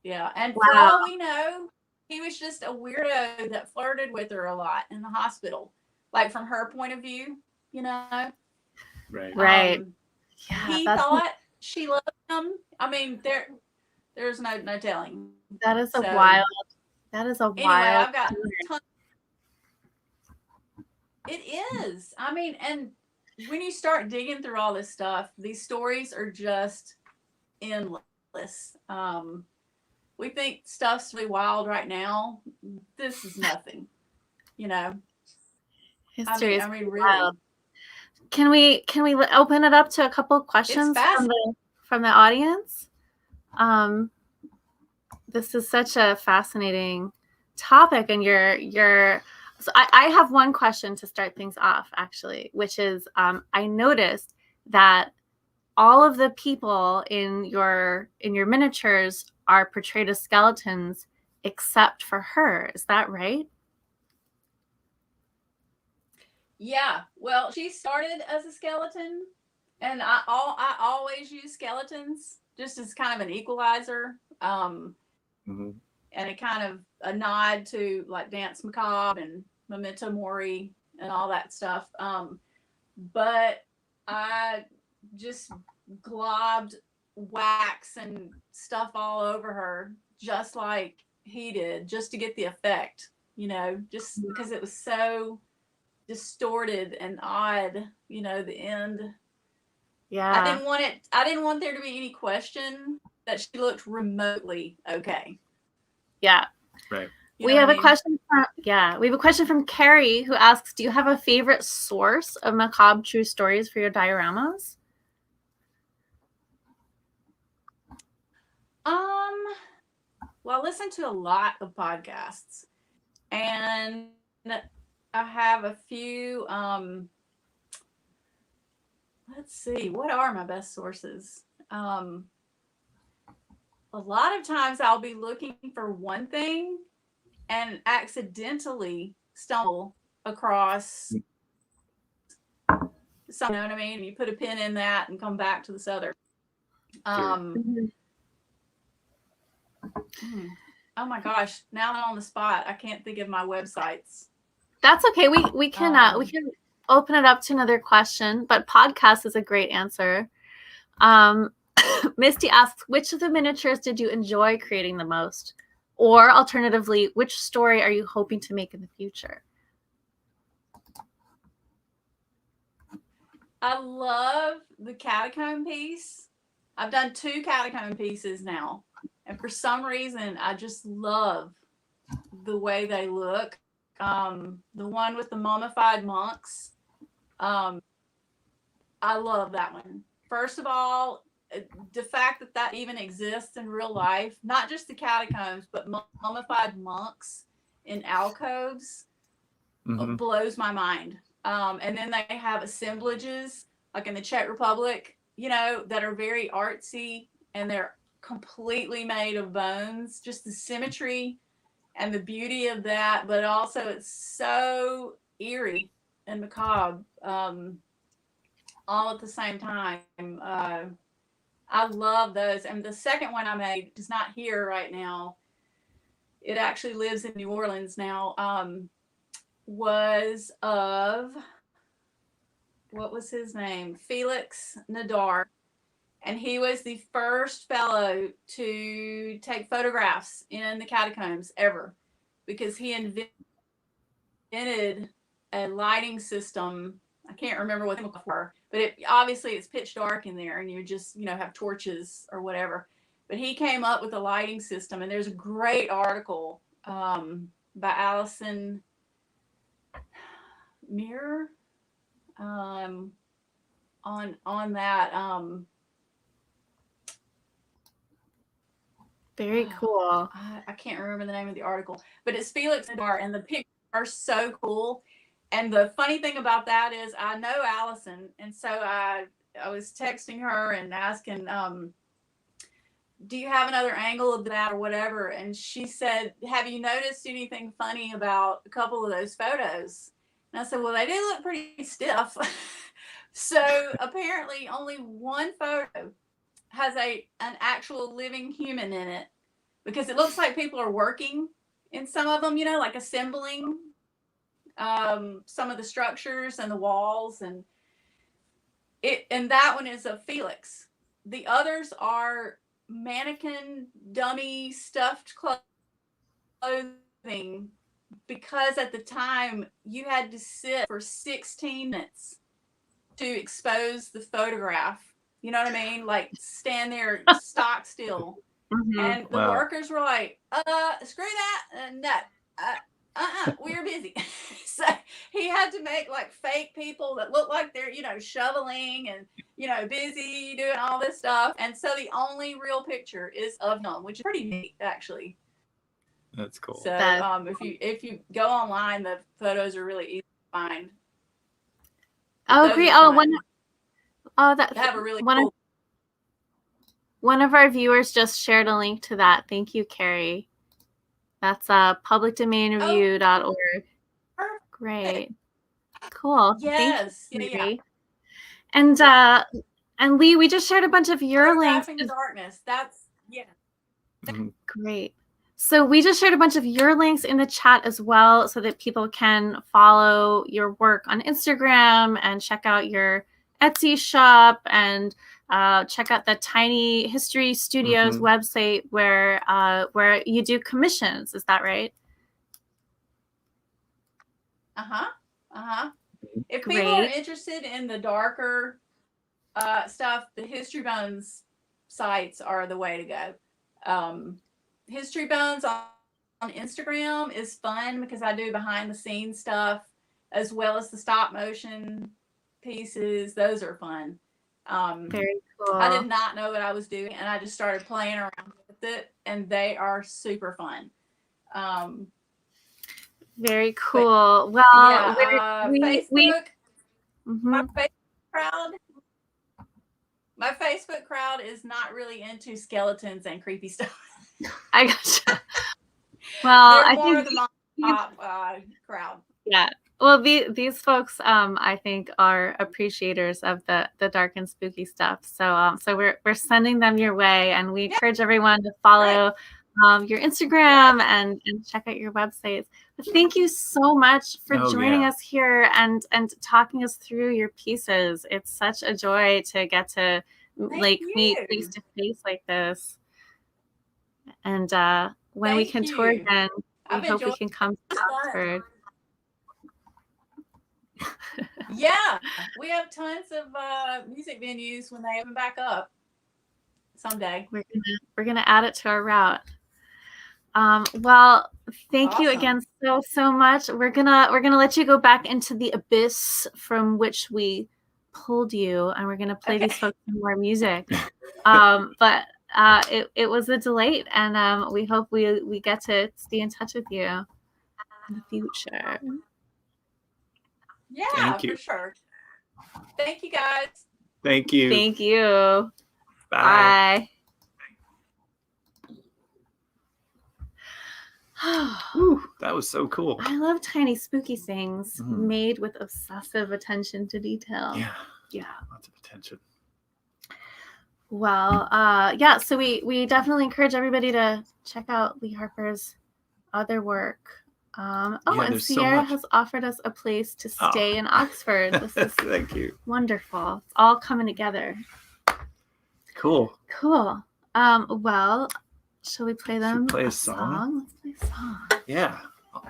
Yeah. And for all we know, he was just a weirdo that flirted with her a lot in the hospital. Like from her point of view, Right. He thought she loved him. I mean, there's no telling. That is wild. Anyway, I've got tons. It is. I mean, and when you start digging through all this stuff, these stories are just endless. We think stuff's really wild right now. This is nothing, History I mean, really. Wild. Can we open it up to a couple of questions from the audience? This is such a fascinating topic, and so I have one question to start things off, actually, which is I noticed that all of the people in your miniatures are portrayed as skeletons except for her. Is that right? Yeah. Well, she started as a skeleton, and I always use skeletons just as kind of an equalizer. And a kind of a nod to like Danse Macabre and Memento Mori and all that stuff. But I just globbed wax and stuff all over her, just like he did, just to get the effect, just because it was so distorted and odd, the end. Yeah. I didn't want there to be any question that she looked remotely okay. Yeah. Right. We have a question from Carrie, who asks, do you have a favorite source of macabre true stories for your dioramas? Well, I listen to a lot of podcasts, and I have a few. Let's see, what are my best sources? A lot of times I'll be looking for one thing and accidentally stumble across something. You know what I mean? You put a pin in that and come back to this other. Mhm. Oh my gosh! Now I'm on the spot. I can't think of my websites. That's okay. We can open it up to another question, but podcast is a great answer. Misty asks, which of the miniatures did you enjoy creating the most? Or alternatively, which story are you hoping to make in the future? I love the catacomb piece. I've done 2 catacomb pieces now. And for some reason, I just love the way they look. The one with the mummified monks. I love that one. First of all, the fact that that even exists in real life, not just the catacombs, but mummified monks in alcoves, blows my mind. And then they have assemblages, like in the Czech Republic, you know, that are very artsy and they're completely made of bones. Just the symmetry and the beauty of that, but also it's so eerie and macabre all at the same time. I love those. And the second one I made is not here right now. It actually lives in New Orleans now. Was of, what was his name? Felix Nadar. And he was the first fellow to take photographs in the catacombs ever, because he invented a lighting system. I can't remember what they were, but obviously it's pitch dark in there and you just, you know, have torches or whatever. But he came up with a lighting system, and there's a great article by Allison Mirror on that. Very cool. I can't remember the name of the article, but it's Felix Nadar, and the pictures are so cool. And the funny thing about that is I know Allison, and so I was texting her and asking, do you have another angle of that or whatever? And she said, have you noticed anything funny about a couple of those photos? And I said, well, they do look pretty stiff. So apparently only one photo has an actual living human in it, because it looks like people are working in some of them, you know, like assembling some of the structures and the walls, and that one is of Felix. The others are mannequin, dummy, stuffed clothing, because at the time you had to sit for 16 minutes to expose the photograph. You know what I mean? Like stand there stock still. And the workers were like, screw that. No, we're busy. So he had to make like fake people that look like they're, you know, shoveling and, you know, busy doing all this stuff. And so the only real picture is of them, which is pretty neat, actually. That's cool. So if you go online, the photos are really easy to find. Oh, great. They have a really cool. One of our viewers just shared a link to that. Thank you, Carrie. That's publicdomainreview.org. Oh, great. Cool. Yes. Thank you, yeah. And Lee, we just shared a bunch of your links. The darkness. That's Great. So we just shared a bunch of your links in the chat as well, so that people can follow your work on Instagram and check out your Etsy shop and check out the Tiny History Studios website where you do commissions. Is that right? If people are interested in the darker stuff, the History Bones sites are the way to go. History Bones on Instagram is fun because I do behind the scenes stuff as well as the stop motion pieces. Those are fun. Very cool. I did not know what I was doing, and I just started playing around with it, and they are super fun. Very cool. Well, yeah, Facebook. Mm-hmm. My Facebook crowd is not really into skeletons and creepy stuff. I gotcha. Well, they're I more think of the mom crowd. Yeah. Well, these folks, I think, are appreciators of the dark and spooky stuff. So we're sending them your way, and we encourage everyone to follow your Instagram and check out your websites. But thank you so much for joining us here and talking us through your pieces. It's such a joy to get to meet face to face like this. And when we can tour again, we hope we can come to Oxford. Yeah, we have tons of music venues when they open back up someday. We're gonna add it to our route. Well, thank you again so much. We're gonna let you go back into the abyss from which we pulled you, and we're gonna play these folks some more music. But it was a delight, and we hope we get to stay in touch with you in the future. Yeah, for sure. Thank you, guys. Thank you. Thank you. Bye. Ooh, that was so cool. I love tiny spooky things made with obsessive attention to detail. Yeah. Lots of attention. Well, so we definitely encourage everybody to check out Lee Harper's other work. And Sierra has offered us a place to stay in Oxford. This is thank you. Wonderful. It's all coming together. Cool. Well, shall we play them? Play a song? Let's play a song. Yeah. All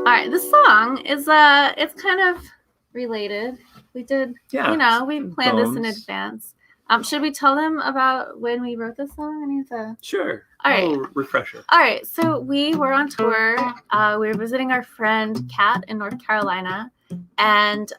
right. This song is it's kind of related. We did, we planned this in advance. Should we tell them about when we wrote this song? Sure. All right. Refresher. All right. So we were on tour. We were visiting our friend Kat in North Carolina, and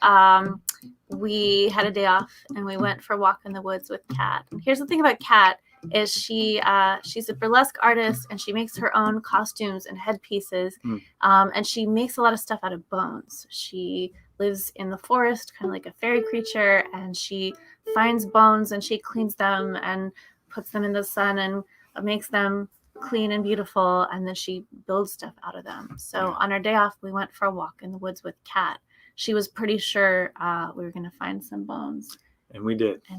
we had a day off, and we went for a walk in the woods with Kat. And here's the thing about Kat is she's a burlesque artist, and she makes her own costumes and headpieces, and she makes a lot of stuff out of bones. She lives in the forest, kind of like a fairy creature, and she finds bones and she cleans them and puts them in the sun and makes them clean and beautiful, and then she builds stuff out of them. So on our day off, we went for a walk in the woods with Kat. She was pretty sure we were going to find some bones. And we did. A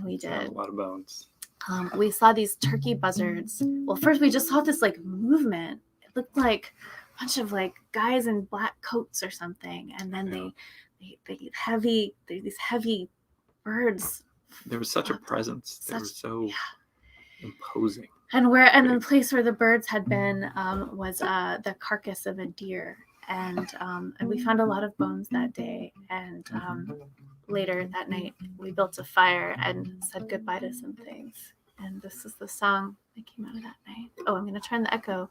lot of bones. We saw these turkey buzzards. Well, first we just saw this like movement. It looked like a bunch of like guys in black coats or something. And then they these heavy birds. There was such a presence. They were so imposing. And the place where the birds had been was the carcass of a deer. And we found a lot of bones that day. And later that night, we built a fire and said goodbye to some things. And this is the song that came out of that night. Oh, I'm going to turn the echo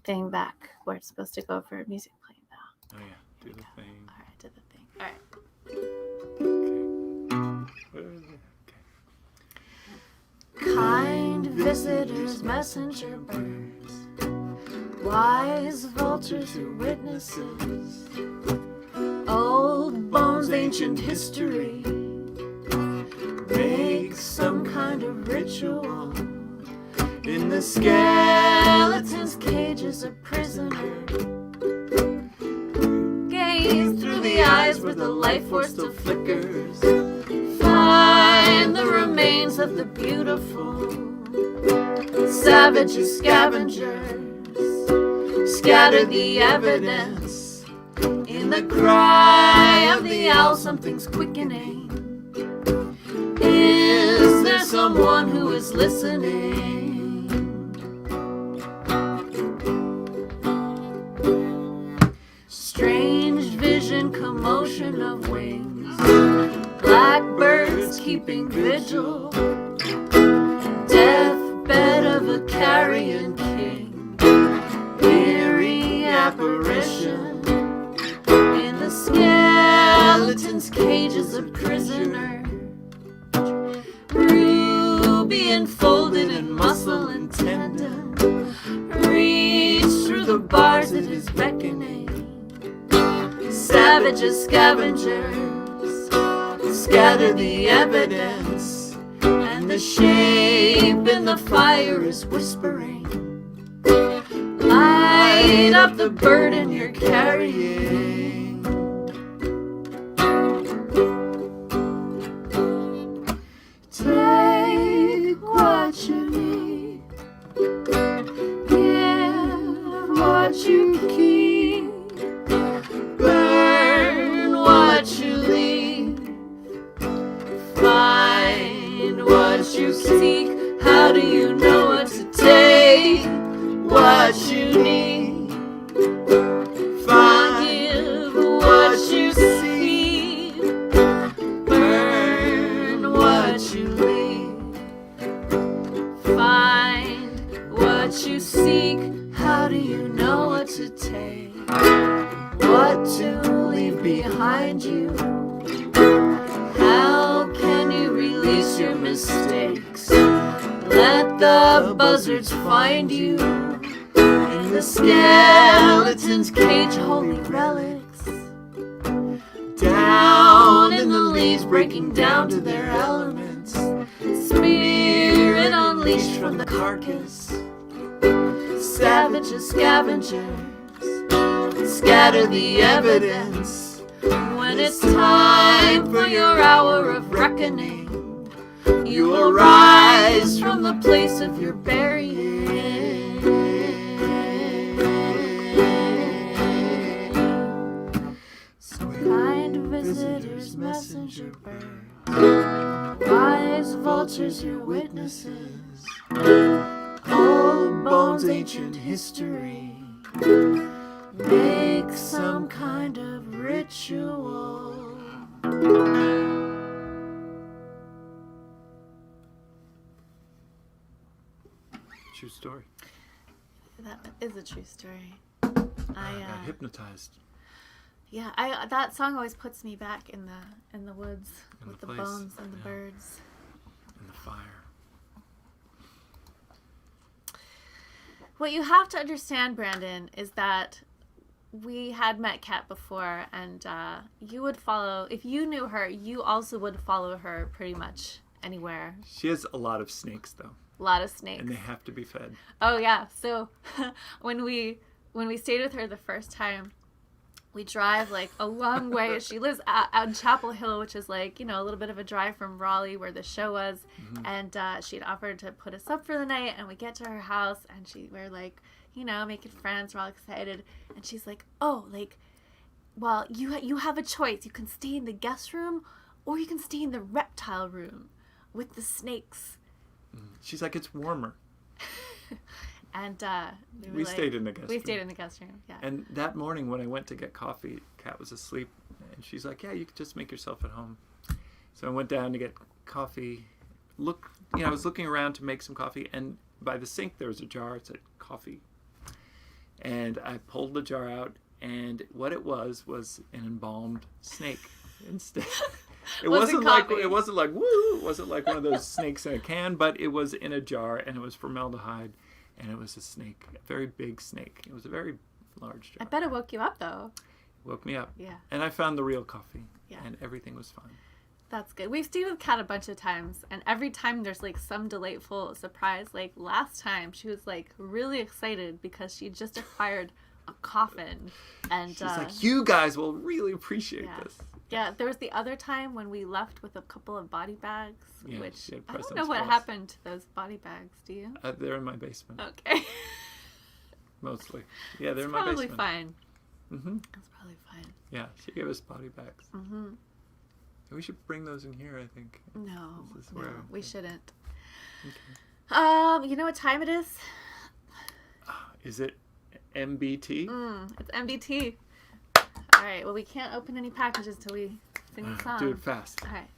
thing back where it's supposed to go for music playing now. Oh, yeah. Do the thing. All right, did the thing. All right. Okay. Kind visitors, messenger birds, wise vultures who witnesses, old bones, ancient history, make some kind of ritual in the skeleton's cages, a prisoner. Gaze through the eyes where the life force still flickers. Find the remains of the beautiful. Savage scavengers scatter the evidence. In the cry of the owl, something's quickening. Is there someone who is listening? Strange vision, commotion of wings, blackbirds keeping vigil, deathbed of a carrion king, eerie apparition, in the skeleton's cage is a prisoner, ruby being folded in muscle and tendon. Reach through the bars at his beckoning. Savages, scavengers, scatter the evidence, and the shape in the fire is whispering. Light up the burden you're carrying. Take what you need, give what you keep, burn what you leave, find what you seek. How do you know what to take? What you need, give what you see, burn what you leave, find what you seek. How do you know what to take, what to leave behind you? How can you release your mistakes? Let the buzzards find you. The skeleton's cage, holy relics, down in the leaves, breaking down to their elements. Spirit unleashed from the carcass. Savages, scavengers, scatter the evidence. When it's time for your hour of reckoning, you arise from the place of your burying. Visitors, messenger birds, wise vultures, your witnesses, old bones, ancient history, make some kind of ritual. True story. That is a true story. I got hypnotized. Yeah, that song always puts me back in the woods with the bones and the birds. And the fire. What you have to understand, Brandon, is that we had met Kat before, and you would follow, if you knew her, you also would follow her pretty much anywhere. She has a lot of snakes, though. A lot of snakes. And they have to be fed. Oh, yeah. So when we stayed with her the first time, we drive like a long way. She lives out in Chapel Hill, which is like, a little bit of a drive from Raleigh where the show was. Mm-hmm. And she'd offered to put us up for the night. And we get to her house and we're like, making friends. We're all excited. And she's like, oh, like, well, you have a choice. You can stay in the guest room or you can stay in the reptile room with the snakes. She's like, it's warmer. And we stayed in the guest room. We stayed in the guest room, yeah. And that morning when I went to get coffee, Kat was asleep. And she's like, yeah, you could just make yourself at home. So I went down to get coffee. I was looking around to make some coffee. And by the sink, there was a jar. It said coffee. And I pulled the jar out. And what it was an embalmed snake instead. It wasn't like woo. It wasn't like one of those snakes in a can. But it was in a jar. And it was formaldehyde. And it was a snake, a very big snake. It was a very large jar. I bet it woke you up, though. Woke me up. Yeah. And I found the real coffee. Yeah. And everything was fine. That's good. We've stayed with Kat a bunch of times. And every time there's, like, some delightful surprise. Like, last time, she was, like, really excited because she just acquired a coffin. And she's like, you guys will really appreciate this. Yeah, there was the other time when we left with a couple of body bags, which I don't know what happened to those body bags. Do you? They're in my basement. Okay. Mostly. Yeah, they're in my basement. Probably fine. Mm-hmm. That's probably fine. Yeah, she gave us body bags. Mm-hmm. We should bring those in here, I think. No, we shouldn't. Okay. You know what time it is? Is it MBT? It's MBT. All right. Well, we can't open any packages till we sing the song. Do it fast. All right.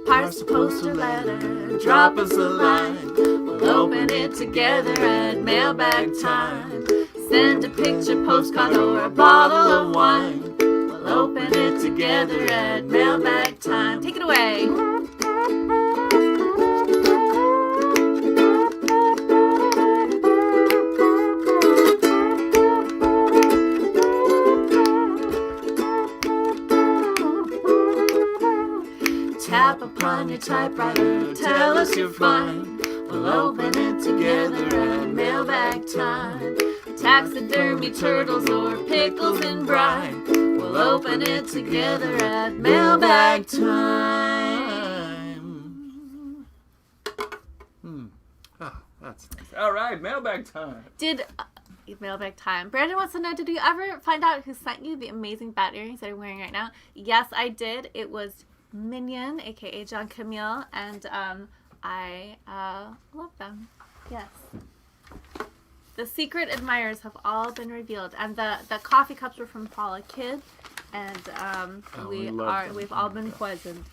Parse a postal letter, drop us a line. We'll open it together at mailbag time. Send a picture, postcard, or a bottle of wine. We'll open it together at mailbag time. Take it away. Tap upon your typewriter, tell us you're fine. We'll open it together at mailbag time. Taxidermy turtles or pickles and brine. We'll open it together at mailbag time. Oh, that's nice. All right, mailbag time. Mailbag time. Brandon wants to know, did you ever find out who sent you the amazing bat earrings that I'm wearing right now? Yes, I did. It was Minion, aka John Camille, and I love them. Yes. The secret admirers have all been revealed, and the coffee cups were from Paula Kidd, and we've all been poisoned.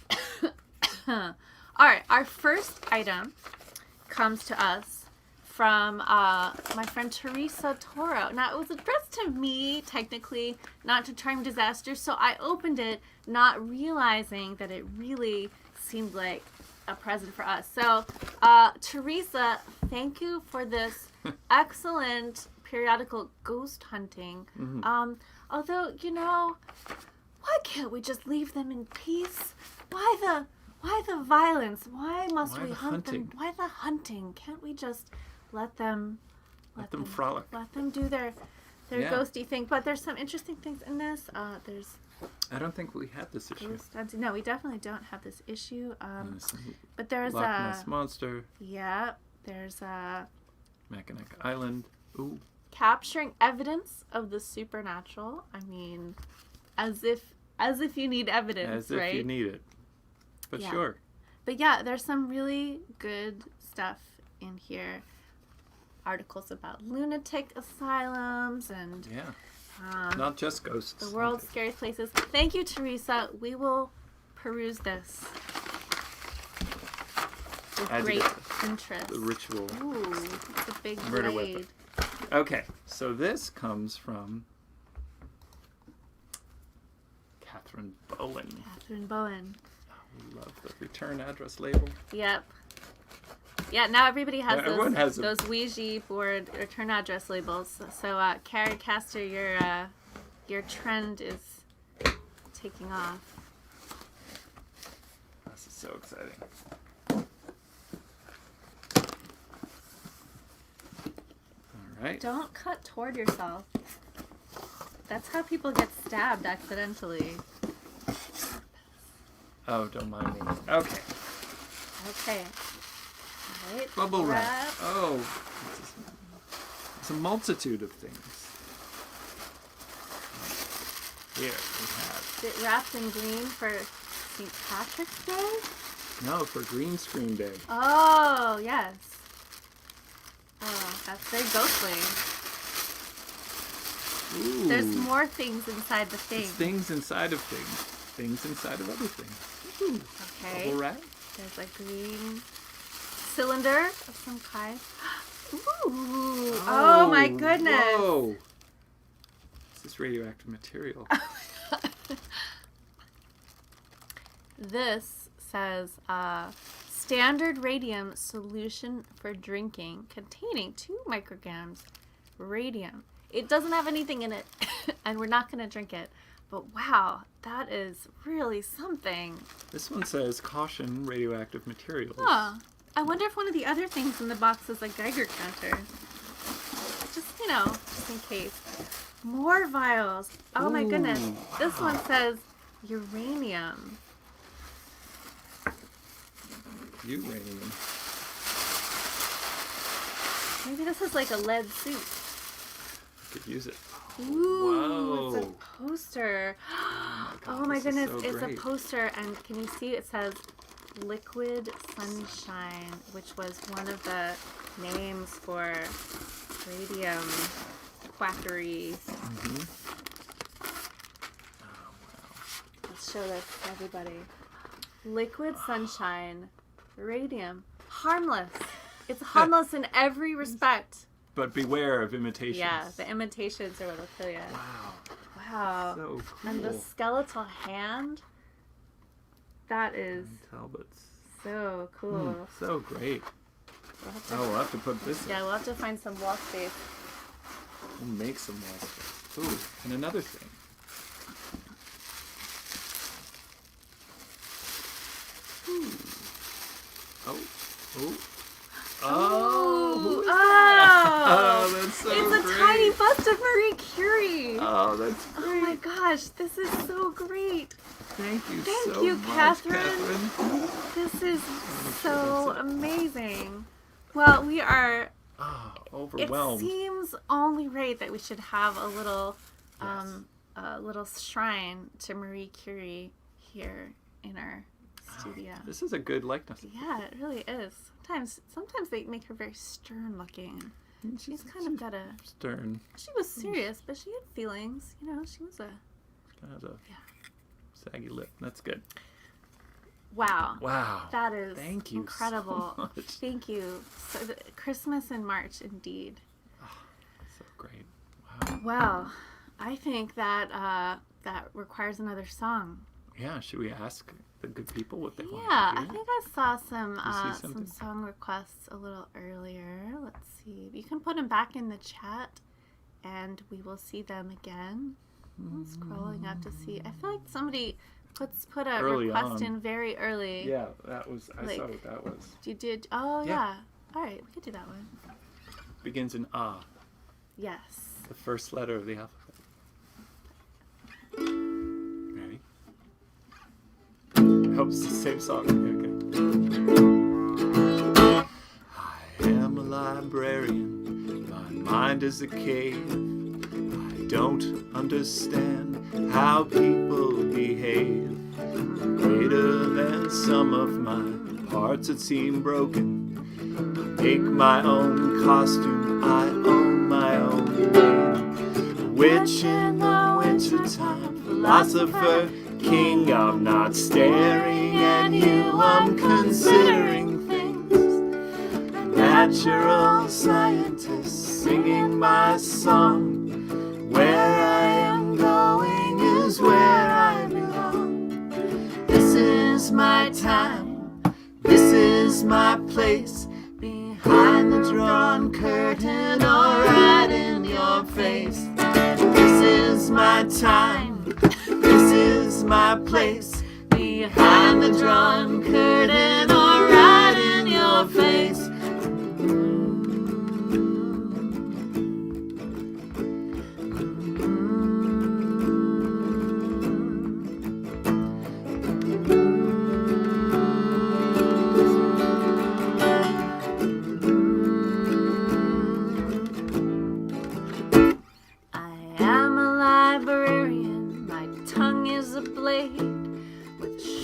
All right, our first item comes to us from my friend Teresa Toro. Now, it was addressed to me, technically, not to Charming Disaster, so I opened it not realizing that it really seemed like a present for us. So, Teresa, thank you for this excellent periodical ghost hunting. Although, why can't we just leave them in peace? Why the violence? Why must we hunt them? Why the hunting? Can't we just let them frolic. Let them do their ghosty thing. But there's some interesting things in this. I don't think we had this issue. No, we definitely don't have this issue. But there's Loch Ness Monster. Yeah, there's Mackinac Island. Ooh. Capturing evidence of the supernatural. I mean, as if you need evidence, right? As if you need it. But yeah. Sure. But yeah, there's some really good stuff in here. Articles about lunatic asylums and not just ghosts. The world's scariest places. Thank you, Teresa. We will peruse this with great interest. The ritual. Ooh, it's a big murder blade. Weapon. Okay, so this comes from Catherine Bowen. Catherine Bowen. We love the return address label. Yep. Yeah, now everybody has those Ouija board return address labels. So, Carrie Castor, your trend is taking off. This is so exciting. All right. Don't cut toward yourself. That's how people get stabbed accidentally. Oh, don't mind me. Okay. Okay. Right. Bubble wrap. Oh. It's a multitude of things. Here we have. Is it wrapped in green for St. Patrick's Day? No, for Green Screen Day. Oh, yes. Oh, that's very ghostly. Ooh. There's more things inside the thing. It's things inside of things. Things inside of other things. Ooh. Okay. Bubble wrap. There's a green cylinder of some kind. Ooh. Oh my goodness. Whoa. This is radioactive material. This says standard radium solution for drinking containing 2 micrograms radium. It doesn't have anything in it, and we're not going to drink it. But wow, that is really something. This one says caution radioactive materials. Huh. I wonder if one of the other things in the box is a Geiger counter. Just in case. More vials. Oh my goodness. This one says uranium. Uranium. Maybe this is like a lead suit. Could use it. Ooh, whoa. It's a poster. Oh my goodness, so it's great. a poster, and can you see it says Liquid Sunshine, which was one of the names for radium quackery. Mm-hmm. Oh, wow. Let's show this to everybody. Liquid Sunshine, radium, harmless. It's harmless in every respect. But beware of imitations. Yeah, the imitations are what'll kill you. Wow. Wow. So cool. And the skeletal hand, that is Talbots. so cool. So great. We'll have to put this in. Yeah, we'll have to find some wall space. We'll make some wall space. Ooh, and another thing. Oh, who is Oh, that? Oh, that's so it's great. a tiny bust of Marie Curie. Oh, that's great. Oh my gosh, this is so great. Thank you Thank so you, much, Catherine. This is so amazing. Well, we are. Oh, overwhelmed. It seems only right that we should have a little, Yes. a little shrine to Marie Curie here in our studio. This is a good likeness. Yeah, it really is. Sometimes they make her very stern looking. She's kind of got a stern. She was serious, but she had feelings. You know, she was a. Kind of a saggy lip. That's good. Wow. Wow. That is Thank you incredible. so much. Thank you. So, Christmas in March, indeed. Oh, so great. Wow. Well, I think that that requires another song. Yeah. Should we ask the good people what they want Yeah, to I hear? think I saw some something? song requests a little earlier. Let's see. You can put them back in the chat, and we will see them again. I'm scrolling up to see. I feel like somebody put a Early request on. in very early. Yeah, that was. I Like- saw what that was. You did. Oh Yeah. yeah. All right, we could do that one. Begins in ah, Yes. the first letter of the alphabet. Ready? I hope it's the same song. Okay. I am a librarian. My mind is a cave. I don't understand how people behave. Greater than some of my parts that seem broken. Make my own costume, I own my own name. Witch in the wintertime, philosopher, king. I'm not staring at you, I'm considering things. Natural scientist singing my song. Where I am going is where I belong. This is my time, this is my place. Behind the drawn curtain or right in your face. This is my time, this is my place. Behind the drawn curtain or right in your face.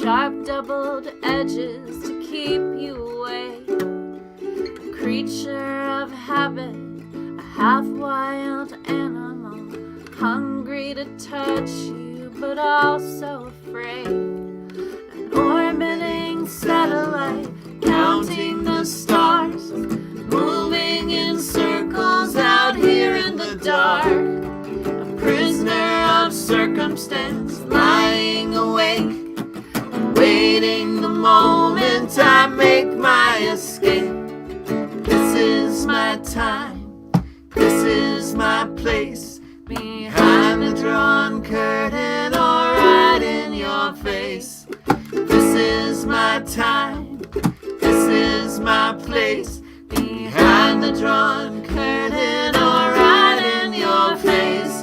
Sharp doubled edges to keep you away. A creature of habit, a half-wild animal, hungry to touch you but also afraid. An orbiting satellite, counting the stars, moving in circles out here in the dark. A prisoner of circumstance, lying awake, waiting the moment I make my escape. This is my time, this is my place. Behind the drawn curtain or right in your face. This is my time, this is my place. Behind the drawn curtain or right in your face.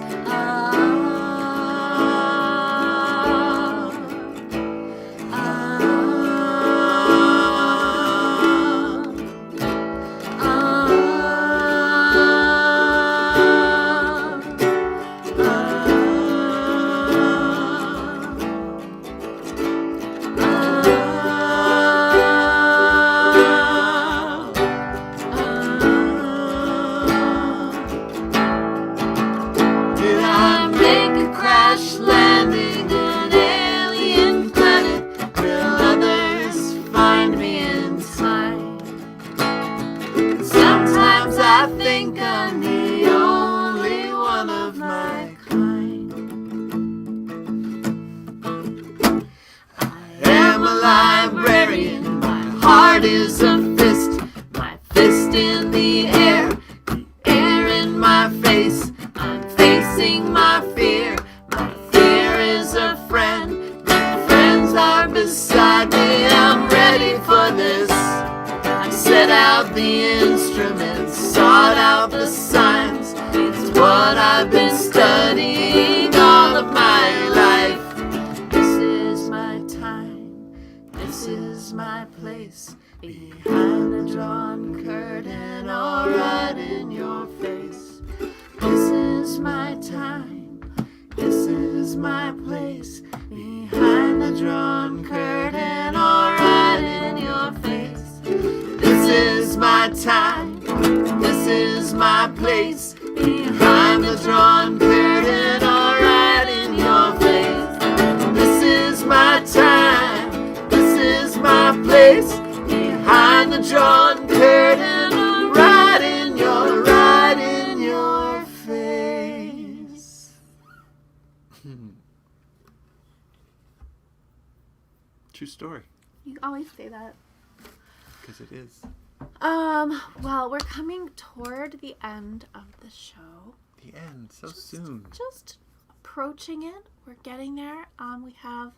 Is a fist, my fist in the air in my face. I'm facing my fear is a friend. My friends are beside me, I'm ready for this. I'm what I've been studying all of my life. This is my time, this is my place, behind the drawn curtain or right in your face. This is my time, this is my place, behind the drawn curtain or right in your face. This is my time, this is my place, behind the drawn curtain or right in your face. This is my time, this is my place, behind the drawn curtain or right in your face. True story. You always say that. Because it is. Well, we're coming toward the end of the show. The end, so soon. Just approaching it. We're getting there. We have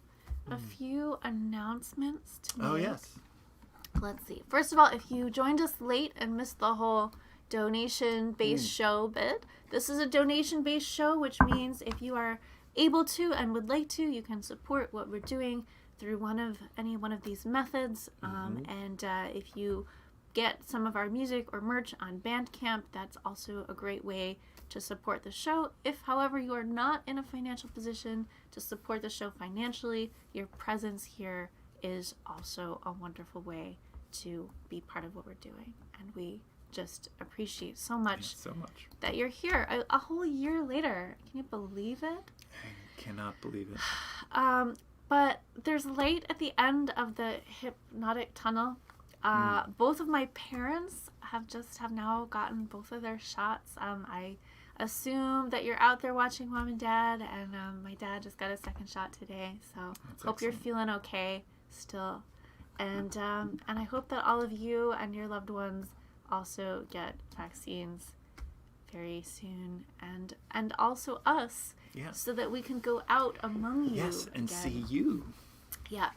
a few announcements to make. Oh, yes. Let's see. First of all, if you joined us late and missed the whole donation-based show bit, this is a donation-based show, which means if you are able to and would like to, you can support what we're doing through any one of these methods. And if you get some of our music or merch on Bandcamp, that's also a great way to support the show. If, however, you are not in a financial position to support the show financially, your presence here is also a wonderful way to be part of what we're doing. And we just appreciate so much, that you're here a whole year later. Can you believe it? I cannot believe it. But there's light at the end of the hypnotic tunnel. Both of my parents have now gotten both of their shots. I assume that you're out there watching Mom and Dad, and my dad just got a second shot today. So hope you're feeling okay still, and I hope that all of you and your loved ones also get vaccines very soon, and also us, so that we can go out among you. Yes, and again. see you. Yeah.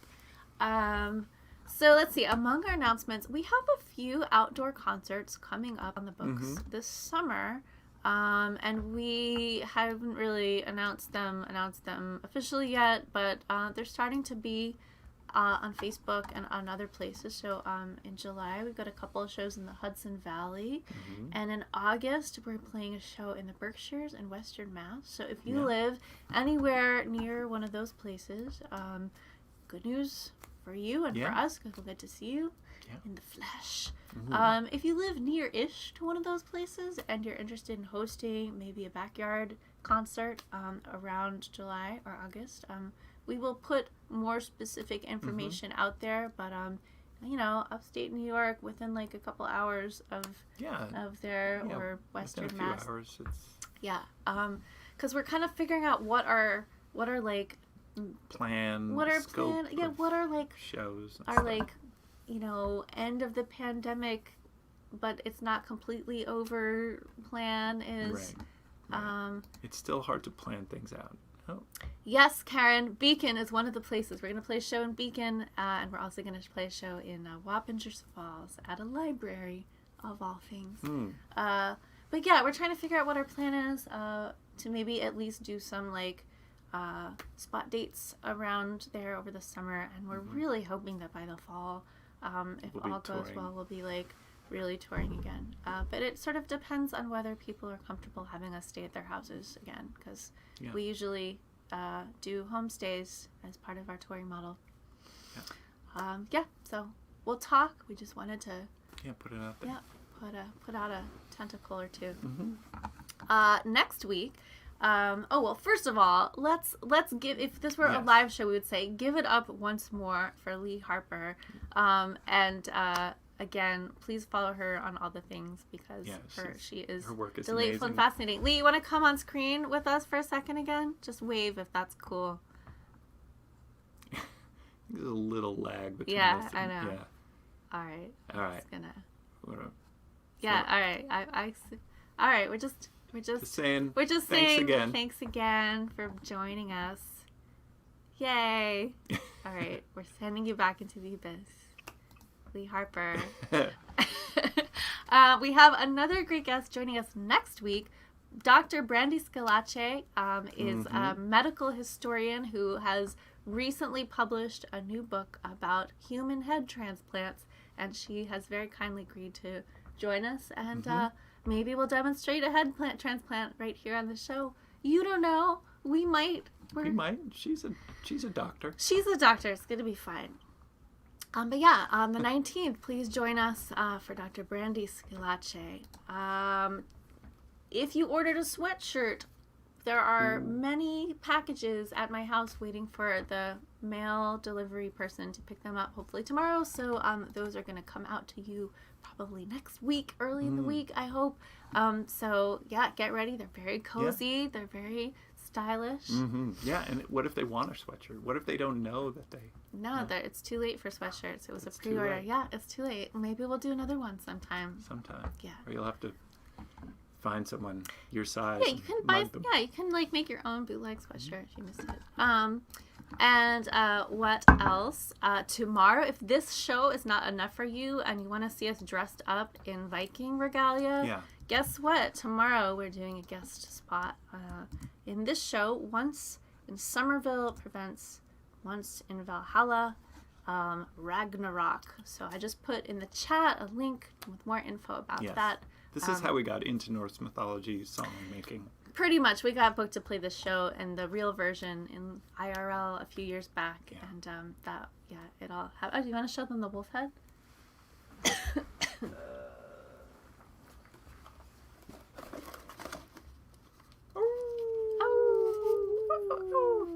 So let's see. Among our announcements, we have a few outdoor concerts coming up on the books this summer, and we haven't really announced them officially yet, but they're starting to be on Facebook and on other places. So in July, we've got a couple of shows in the Hudson Valley, and in August, we're playing a show in the Berkshires and Western Mass. So if you live anywhere near one of those places, good news for you and for us, because we'll get to see you in the flesh. If you live near-ish to one of those places and you're interested in hosting maybe a backyard concert around July or August, we will put more specific information out there, but upstate New York, within like a couple hours of there, or Western Mass. Hours, because we're kind of figuring out what are like plans, what are like shows, are like end of the pandemic, but it's not completely over plan is. Right. It's still hard to plan things out. Oh. Yes, Karen, Beacon is one of the places. We're going to play a show in Beacon, and we're also going to play a show in Wappingers Falls at a library, of all things. But yeah, we're trying to figure out what our plan is to maybe at least do some like spot dates around there over the summer, and we're really hoping that by the fall, if all goes well, we'll be like really touring again. But it sort of depends on whether people are comfortable having us stay at their houses again, because we usually do homestays as part of our touring model. So we'll talk. We just wanted to put it out there. Put out a tentacle or two. Next week, first of all, let's give, if this were a live show, we would say give it up once more for Lee Harper, and again, please follow her on all the things, because her work is delightful amazing and fascinating. Lee, you want to come on screen with us for a second again? Just wave if that's cool. There's a little lag between us. I know. Yeah. All right. Just gonna. All right. All right. We're just saying. Thanks again for joining us. Yay! All right, we're sending you back into the abyss. Lee Harper. We have another great guest joining us next week, Dr. Brandy Scalace is a medical historian who has recently published a new book about human head transplants, and she has very kindly agreed to join us, and maybe we'll demonstrate a head transplant right here on the show. You don't know. We might. We might. She's a doctor. She's a doctor. It's going to be fine. But yeah, on the 19th, please join us for Dr. Brandy Scalace. If you ordered a sweatshirt, there are many packages at my house waiting for the mail delivery person to pick them up, hopefully tomorrow. So those are going to come out to you probably next week, early in the week, I hope. So yeah, get ready. They're very cozy. Yeah. They're very stylish. Yeah, and what if they want a sweatshirt? What if they don't know that they... No, it's too late for sweatshirts. It was a pre-order. Yeah, it's too late. Maybe we'll do another one sometime. Yeah. Or you'll have to find someone your size. Yeah, you can buy. Yeah, you can like make your own bootleg sweatshirt if you missed it. And what else? Tomorrow, if this show is not enough for you and you want to see us dressed up in Viking regalia, guess what? Tomorrow we're doing a guest spot in this show. Once in Somerville prevents once in Valhalla, Ragnarok. So I just put in the chat a link with more info about that. This is how we got into Norse mythology song making. Pretty much. We got booked to play this show and the real version in IRL a few years back. Yeah. And it all happened. Oh, do you want to show them the wolf head?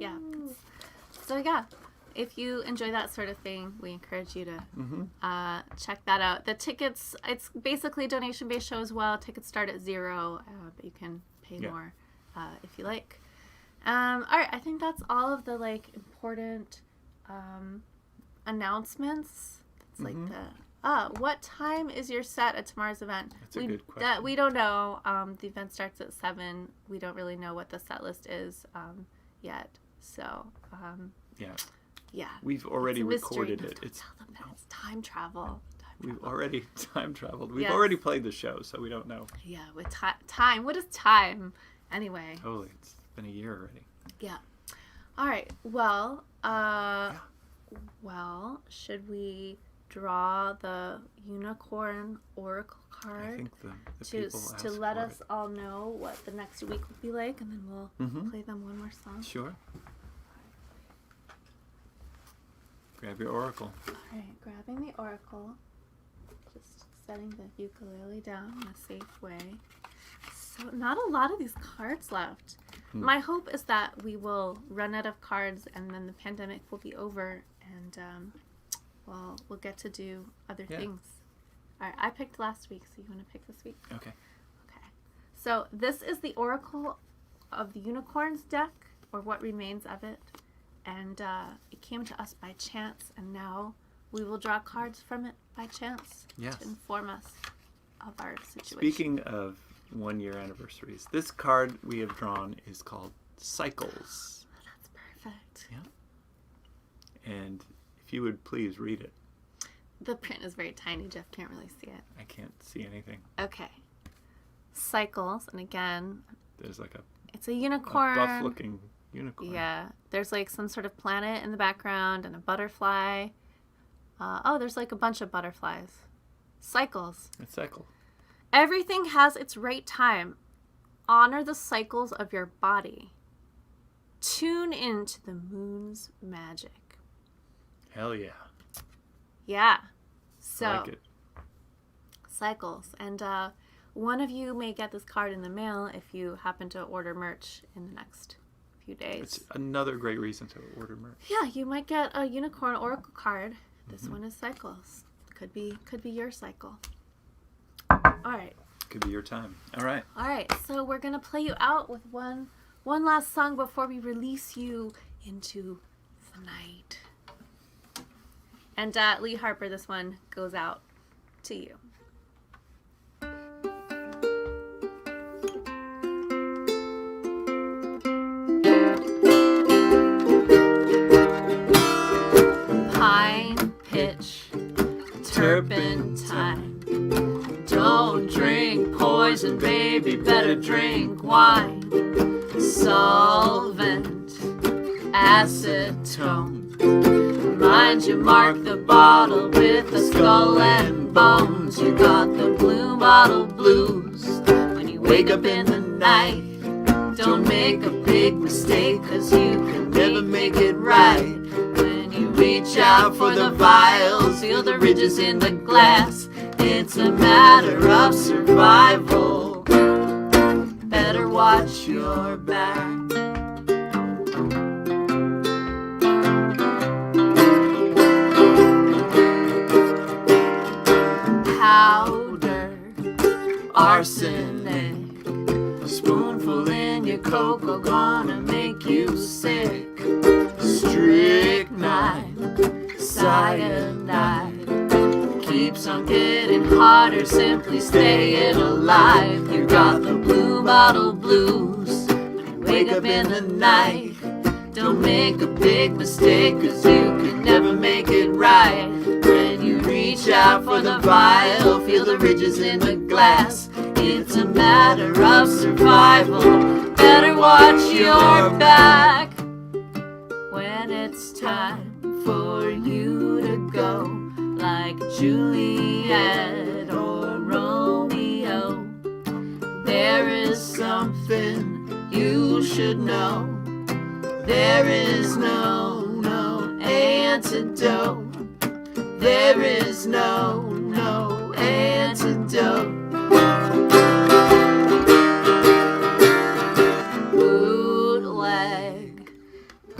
Yeah. So yeah, if you enjoy that sort of thing, we encourage you to check that out. The tickets, it's basically a donation-based show as well. Tickets start at $0, but you can pay more if you like. All right, I think that's all of the like important announcements. It's like what time is your set at tomorrow's event? That's a good question. We don't know. The event starts at 7. We don't really know what the set list is yet. So yeah, we've already recorded it. It's time travel. We've already time traveled. We've already played the show, so we don't know. Yeah, with time. What is time? Anyway. Totally. It's been a year already. Yeah. All right. Well, should we draw the unicorn oracle card? I think the people ask to let for us all know what the next week will be like, and then we'll play them one more song. Sure. Grab your oracle. All right, grabbing the oracle. Just setting the ukulele down in a safe way. So not a lot of these cards left. My hope is that we will run out of cards and then the pandemic will be over and we'll get to do other things. All right, I picked last week, so you want to pick this week? Okay. So this is the Oracle of the Unicorns deck, or what remains of it. And it came to us by chance, and now we will draw cards from it by chance to inform us of our situation. Speaking of 1-year anniversaries, this card we have drawn is called Cycles. Oh, that's perfect. Yeah. And if you would please read it. The print is very tiny. Jeff can't really see it. I can't see anything. Okay. Cycles, and again, there's like it's a unicorn. A buff-looking unicorn. Yeah. There's like some sort of planet in the background and a butterfly. There's like a bunch of butterflies. Cycles. It's cycle. Everything has its right time. Honor the cycles of your body. Tune into the moon's magic. Hell yeah. Yeah. So, I like it. Cycles. And one of you may get this card in the mail if you happen to order merch in the next few days. It's another great reason to order merch. Yeah, you might get a unicorn oracle card. This one is Cycles. Could be your cycle. All right. Could be your time. All right. All right. So we're gonna play you out with one last song before we release you into the night. And Lee Harper, this one goes out to you. Pine, pitch, turpentine. Don't drink poison, baby, better drink wine. Mind you mark the bottle with the skull and bones. You got the blue bottle blues. When you wake up in the night, don't make a big mistake, 'cause you can never make it right. When you reach out for the vials, feel the ridges in the glass. It's a matter of survival. Better watch your back. Powder, arsenic, spoonful in your cocoa gonna make you sick. Strychnine, cyanide, keeps on getting hotter, simply staying alive. You got the blue bottle blues. When you wake up in the night, don't make a big mistake, 'cause you can never make it right. When you reach out for the vial, feel the ridges in the glass. It's a matter of survival. Better watch your back. When it's time for you to go, like Juliet or Romeo, there is something you should know. There is no antidote. There is no antidote. Bootleg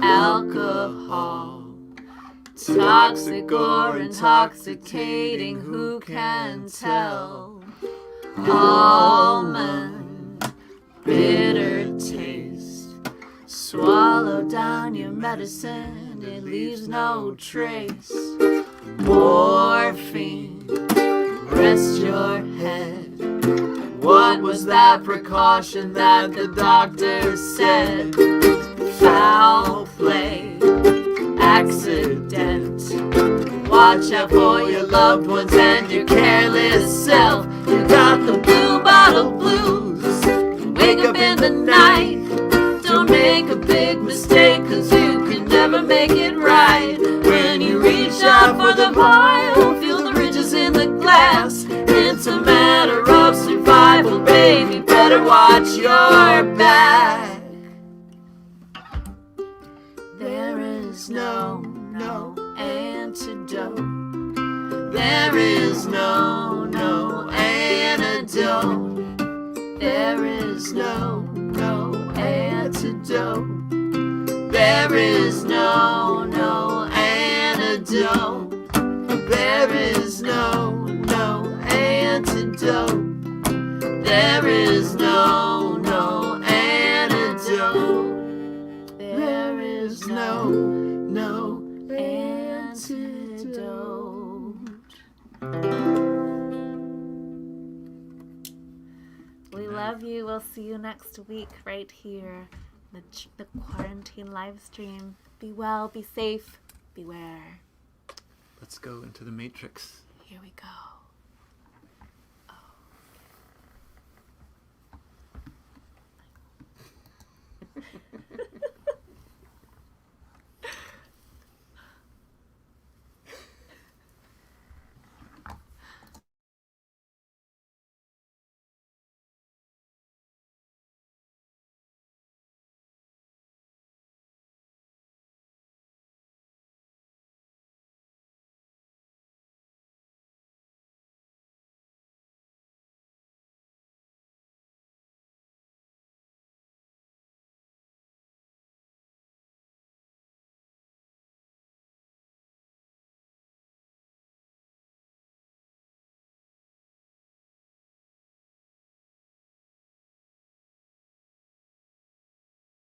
alcohol, toxic or intoxicating, who can tell? Almond, bitter taste. Swallow down your medicine, it leaves no trace. Morphine, rest your head. What was that precaution that the doctor said? Foul play, accident. Watch out for your loved ones and your careless self. You got the blue bottle blues. Wake up in the night, don't make a big mistake, 'cause you can never make it right. When you reach out for the vial, feel the ridges in the glass. It's a matter of survival, baby, better watch your back. There is no antidote. There is no antidote. There is no antidote. There is no antidote. There is no antidote. There is no antidote. There is no antidote. We love you. We'll see you next week right here. The quarantine live stream. Be well, be safe, beware. Let's go into the Matrix. Here we go. Oh.